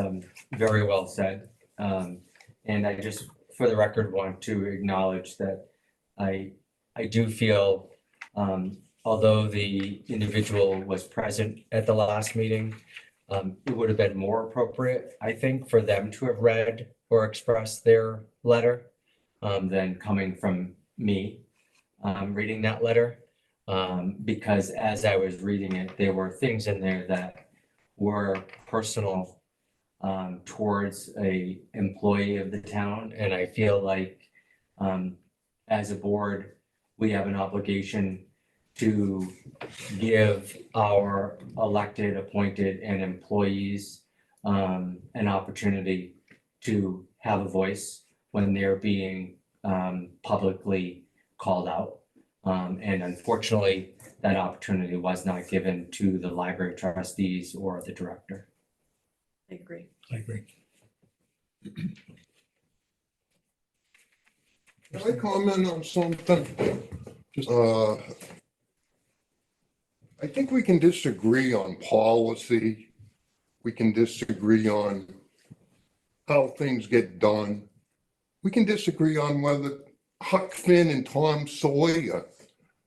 very well said. And I just, for the record, want to acknowledge that I do feel, although the individual was present at the last meeting, it would have been more appropriate, I think, for them to have read or expressed their letter than coming from me reading that letter. Because as I was reading it, there were things in there that were personal towards a employee of the town. And I feel like as a board, we have an obligation to give our elected, appointed, and employees an opportunity to have a voice when they're being publicly called out. And unfortunately, that opportunity was not given to the library trustees or the director. I agree. I agree. Can I comment on something? I think we can disagree on policy. We can disagree on how things get done. We can disagree on whether Huck Finn and Tom Sawyer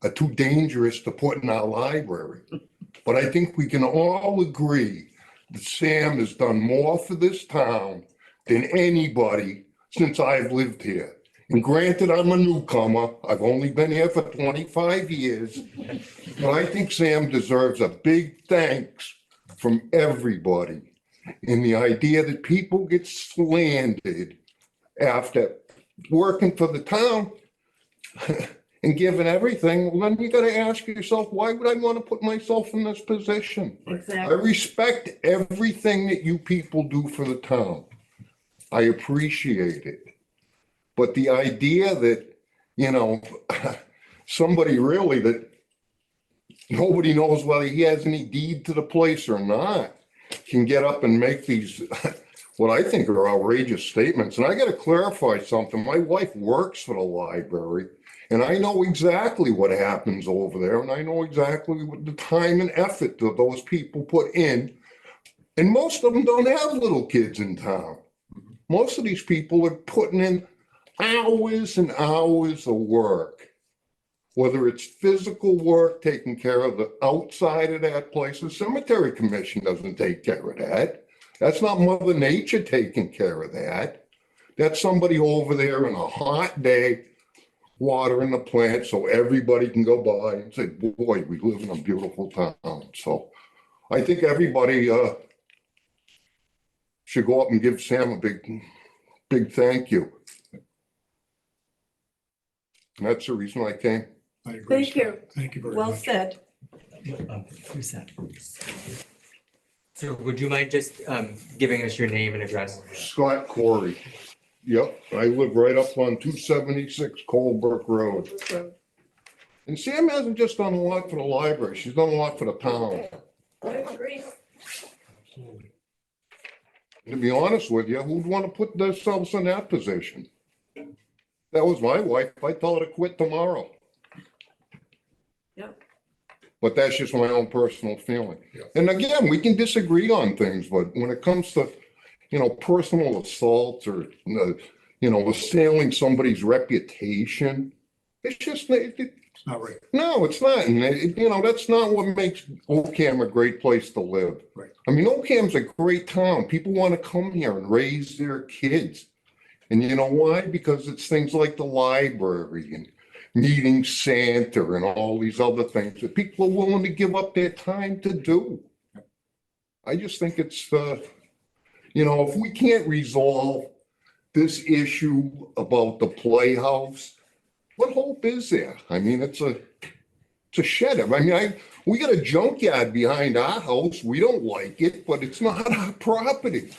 are too dangerous to put in our library. But I think we can all agree that Sam has done more for this town than anybody since I've lived here. And granted, I'm a newcomer. I've only been here for 25 years. But I think Sam deserves a big thanks from everybody. And the idea that people get slandered after working for the town and giving everything, well, then you got to ask yourself, why would I want to put myself in this position? I Exactly. respect everything that you people do for the town. I appreciate it. But the idea that, you know, somebody really that nobody knows whether he has any deed to the place or not can get up and make these, what I think are outrageous statements. And I got to clarify something. My wife works for the library. And I know exactly what happens over there, and I know exactly what the time and effort that those people put in. And most of them don't have little kids in town. Most of these people are putting in hours and hours of work, whether it's physical work, taking care of the outside of that place. The cemetery commission doesn't take care of that. That's not Mother Nature taking care of that. That's somebody over there on a hot day watering the plant so everybody can go by and say, boy, we live in a beautiful town. So I think everybody should go up and give Sam a big thank you. And that's the reason I came. I agree. Thank you. Scott. Thank you very Well much. said. Who's that? So would you mind just giving us your name and address? Scott Corey. Yep, I live right up on 276 Colebrook Road. And Sam hasn't just done a lot for the library, she's done a lot for the town. I agree. Absolutely. To be honest with you, who'd want to put themselves in that position? That was my wife. I'd tell her to quit tomorrow. Yep. But that's just my own personal feeling. Yeah. And again, we can disagree on things, but when it comes to, you know, personal assault or, you know, assailing somebody's reputation, it's just, It's not right. no, it's not. And, you know, that's not what makes Ocam a great place to live. Right. I mean, Ocam's a great town. People want to come here and raise their kids. And you know why? Because it's things like the library and meeting Santa and all these other things that people are willing to give up their time to do. I just think it's, you know, if we can't resolve this issue about the Playhouse, what hope is there? I mean, it's a shed. I mean, we got a junkyard behind our house. We don't like it, but it's not our property.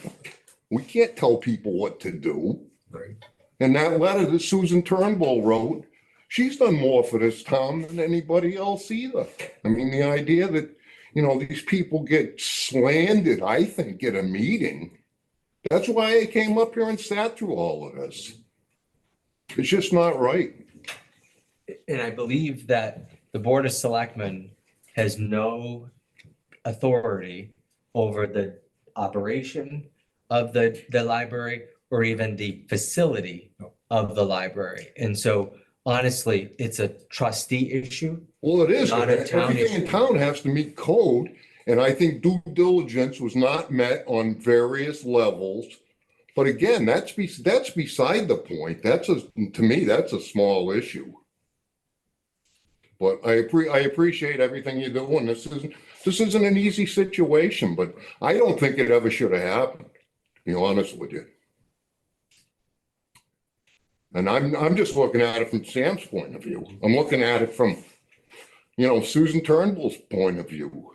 We can't tell people what to do. Right. And that letter that Susan Turnbull wrote, she's done more for this town than anybody else either. I mean, the idea that, these people get slandered, I think, at a meeting. That's why I came up here and sat through all of this. It's just not right. And I believe that the Board of Selectmen has no authority over the operation of the library or even the facility of the library. And so honestly, it's a trustee issue. Well, it is. Not a town Everything in issue. town has to meet code, and I think due diligence was not met on various levels. But again, that's beside the point. To me, that's a small issue. But I appreciate everything you're doing. This isn't an easy situation, but I don't think it ever should have happened, to be honest with you. And I'm just looking at it from Sam's point of view. I'm looking at it from, Susan Turnbull's point of view.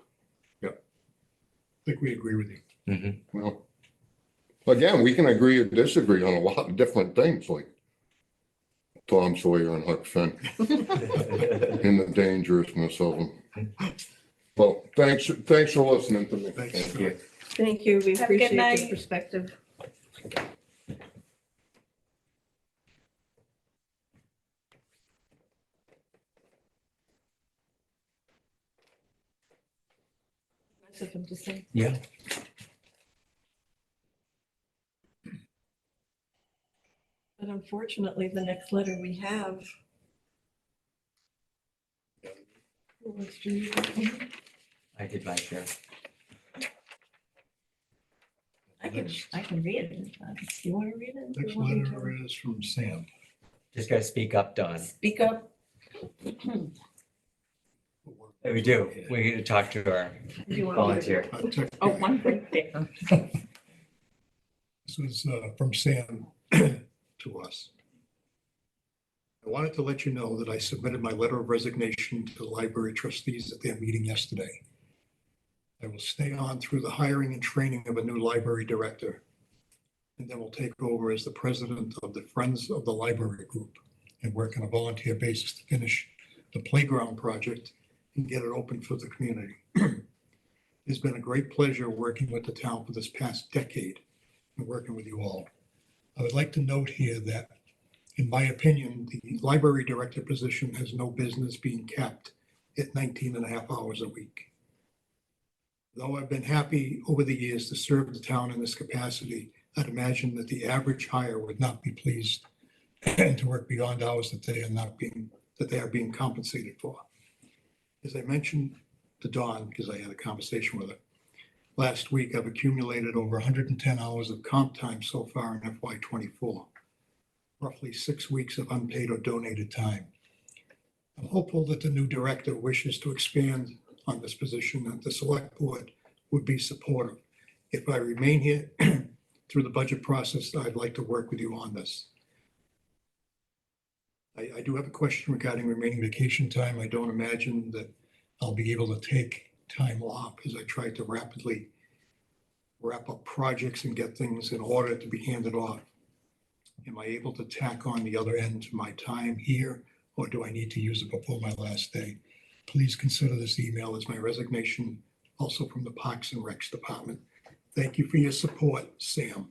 I think we agree with you. Well, again, we can agree or disagree on a lot of different things, like Tom Sawyer and Huck Finn and the dangerousness of them. Well, thanks for listening to me. Thanks. Thank you. Thank you. We Have a good appreciate your night. perspective. Nice of him to say. Yeah. But unfortunately, the next letter we have. Who wants to read that one? I did my share. I can read it. You want to read it? Next You want me to? letter is from Sam. Just gotta speak up, Don. Speak up. We do. We need to talk to our You want me to- volunteer. Oh, one right there. This is from Sam to us. I wanted to let you know that I submitted my letter of resignation to the library trustees at their meeting yesterday. I will stay on through the hiring and training of a new library director, and then will take over as the president of the Friends of the Library Group and work on a volunteer basis to finish the playground project and get it open for the community. It's been a great pleasure working with the town for this past decade and working with you all. I would like to note here that, in my opinion, the library director position has no business being capped at 19 and a half hours a week. Though I've been happy over the years to serve the town in this capacity, I'd imagine that the average hire would not be pleased to work beyond hours that they are being compensated for. As I mentioned to Dawn, because I had a conversation with her last week, I've accumulated over 110 hours of comp time so far in FY '24, roughly 6 weeks of unpaid or donated time. I'm hopeful that the new director wishes to expand on this position, that the select board would be supportive. If I remain here through the budget process, I'd like to work with you on this. I do have a question regarding remaining vacation time. I don't imagine that I'll be able to take time off as I try to rapidly wrap up projects and get things in order to be handed off. Am I able to tack on the other end to my time here, or do I need to use it before my last day? Please consider this email as my resignation, also from the Parks and Recs Department. Thank you for your support, Sam.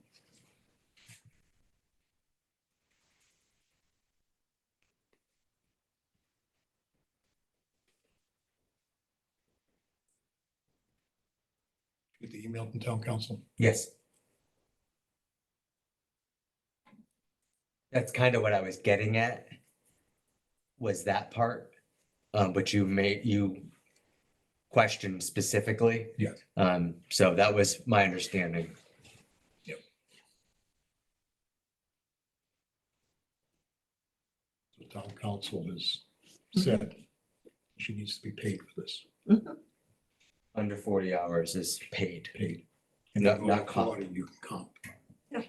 Get the email from town council. Yes. That's kind of what I was getting at, was that part. But you questioned specifically. Yes. So that was my understanding. The town council has said she needs to be paid for this, Under 40 hours is paid. and Not- over not comp. 40, you can comp. Yeah.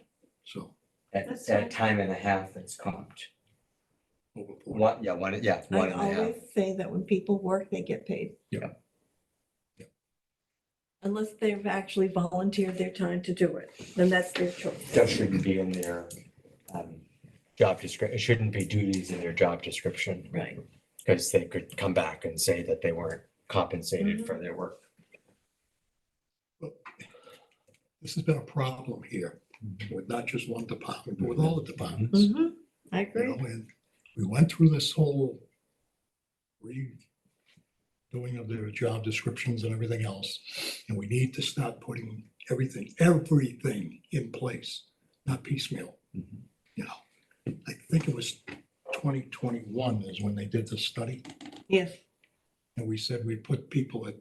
So That's At fine. time and a half, it's comped. over 40. One and a I half. always say that when people work, they get paid. Unless they've actually volunteered their time to do it, then that's their choice. That shouldn't be in their job description. It shouldn't be duties in their job description. Right. Because they could come back and say that they weren't compensated for their work. This has been a problem here with not just one department, but with all the departments. Mhm. I You agree. know, and we went through this whole redoing of their job descriptions and everything else. And we need to start putting everything in place, not piecemeal. You know, I think it was 2021 is when they did the study. Yes, And we said we put people at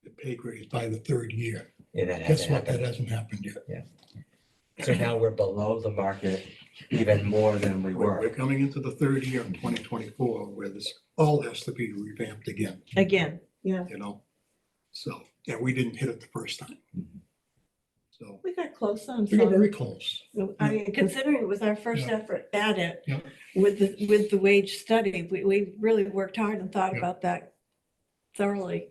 the pay grades by the third year. And that Guess hasn't what? That happened. hasn't happened yet. So now we're below the market even more than we We're were. coming into the third year in 2024 where this all has to be revamped again, again, yeah. you know? So, and we didn't hit it the first time. So We got close on we got very some. close. I mean, considering it was our first Yeah. effort at it Yeah. with the wage study, we really worked hard and thought Yeah. about that thoroughly,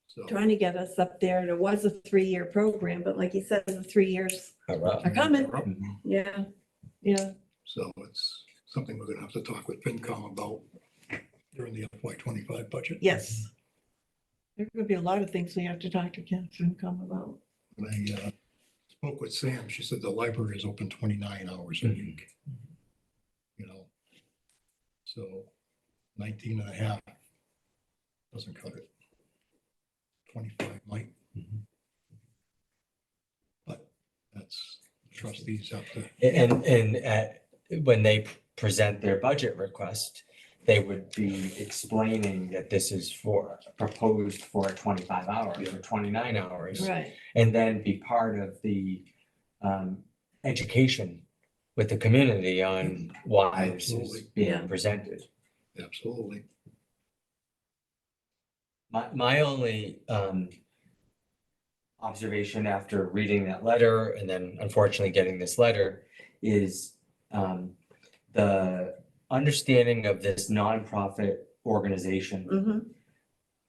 So, trying to get us up there. And it was a 3-year program, but like you said, the 3 years are coming. Yeah, yeah. so it's something we're gonna have to talk with FinCom about during the FY25 budget. Yes. There could be a lot of things we have to talk to FinCom about. When I spoke with Sam, she said the library is open 29 hours a week. You know, so 19 and a half doesn't cut it. 25 might. But that's, trustees have to, When they present their budget request, they would be explaining that this is proposed for 25 hours or 29 hours. Right. And then be part of the education with the community on why this is Absolutely. being Yeah. presented. absolutely. My only observation after reading that letter and then unfortunately getting this letter is the understanding of this nonprofit organization. Hmm.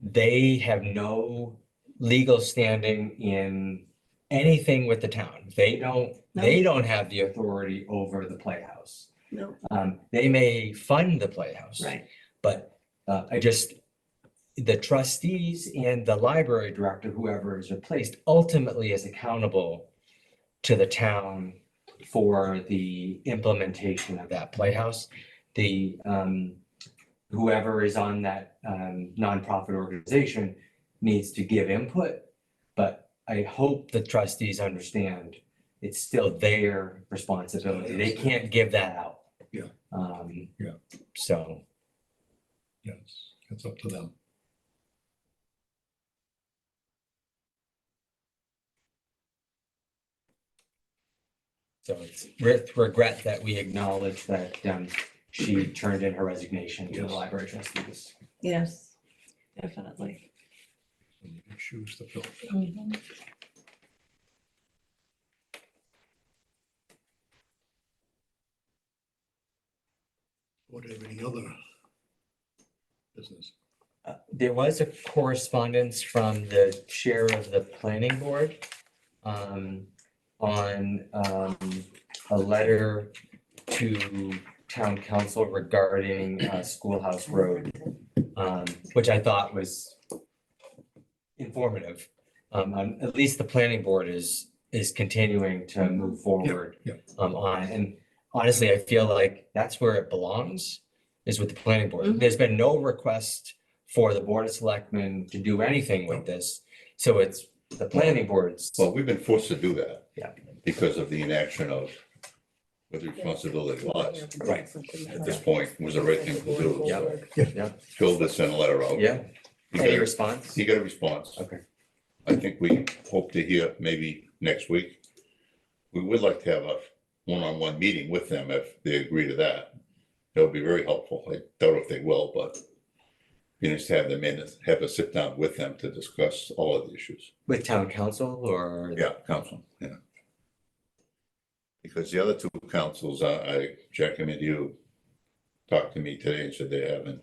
They have no legal standing in anything with the town. They don't have the authority over the Playhouse. No, They may fund the Playhouse. right. But the trustees and the library director, whoever is replaced, ultimately is accountable to the town for the implementation of that Playhouse. The whoever is on that nonprofit organization needs to give input, but I hope the trustees understand it's still their responsibility. They can't give that out. Yeah. Yeah. So. Yes, it's up to them. So it's with regret that we acknowledge that she turned in her resignation to the Yes. library trustees. Yes, definitely. Some big shoes to fill. Mhm. What have any other business? There was a correspondence from the chair of the planning board on a letter to town council regarding Schoolhouse Road, which I thought was informative. At least the planning board is continuing to move forward yeah. on it. And honestly, I feel like that's where it belongs, is with the planning board. Mhm. There's been no request for the Board of Selectmen to do anything with this. So it's the planning board's. Well, we've been forced to do that. Yeah. Because of the inaction of what the responsibility was. Right. At this point, was the right thing to do. Yeah. Phil did send a letter out. Yeah. He Any got- response? He got a response. Okay. I think we hope to hear maybe next week. We would like to have a one-on-one meeting with them if they agree to that. That would be very helpful. I doubt if they will, but you just have them in, have a sit down with them to discuss all of the issues. With town council or? Yeah, council, yeah. Because the other two councils, Jack and you talked to me today and said they haven't,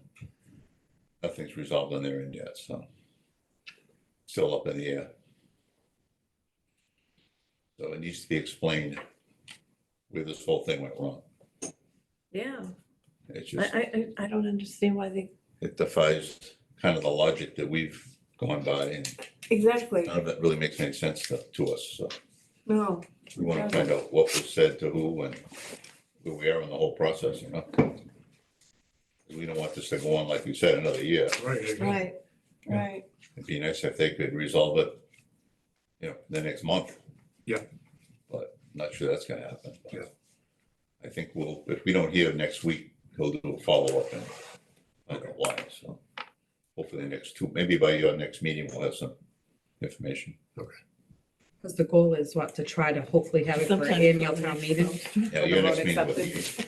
nothing's resolved on their end yet, so. still up in the air. So it needs to be explained where this whole thing went wrong. Yeah, It's just, I don't understand why they, it defies kind of the logic that we've gone by, and exactly, none of it really makes any sense to us, so no, we want to find out what was said to who and where we are in the whole process, you know? We don't want this to go on, like you said, another year. Right. right, right. It'd be nice if they could resolve it, you know, the next month. Yeah. But not sure that's gonna happen. Yeah. I think if we don't hear next week, he'll do a follow-up and find out why, so. Hopefully the next maybe by your next meeting, we'll have some information. Because the goal is what, to try to hopefully have it for Sometime annual for town next meeting? month. Yeah, For your the next road meeting will acceptance.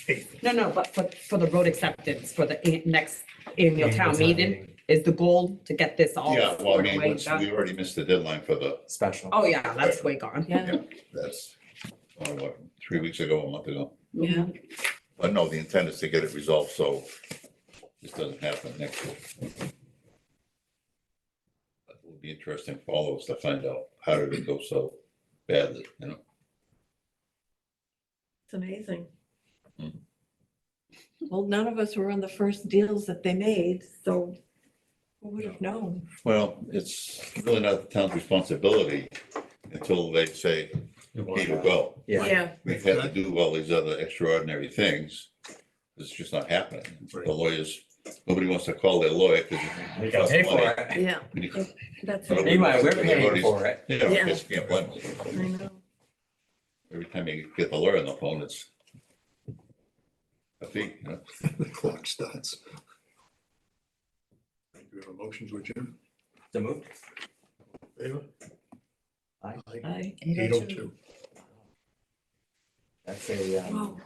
be, No, but for the road acceptance, for the next annual town Annual meeting, is the goal to get this all yeah, well, I squared mean, away we done? already missed the deadline for the, Special. Oh, yeah, that's way gone. Yeah, that's, what, 3 weeks ago, a month ago. yeah, But no, the intent is to get it resolved, so this doesn't happen next week. It will be interesting for all of us to find out how did it go so badly, you know? it's amazing. Mhm. Well, none of us were on the first deals that they made, so who would have known? Well, it's really not the town's responsibility until they say, okay, to go. Yeah. We've had to do all these other extraordinary things. It's just not happening. The lawyers, nobody wants to call their lawyer because You gotta pay for it. Yeah, it. that's, Nobody it. Meanwhile, we're wants to- paying everybody's- for it. You know, Yeah. just can't blame them. I know. Every time you get the lawyer on the phone, it's a fee, you know? The clock starts. Do we have a motion to adjourn? The move. Favor? Aye. I, 8:02. That's a, wow.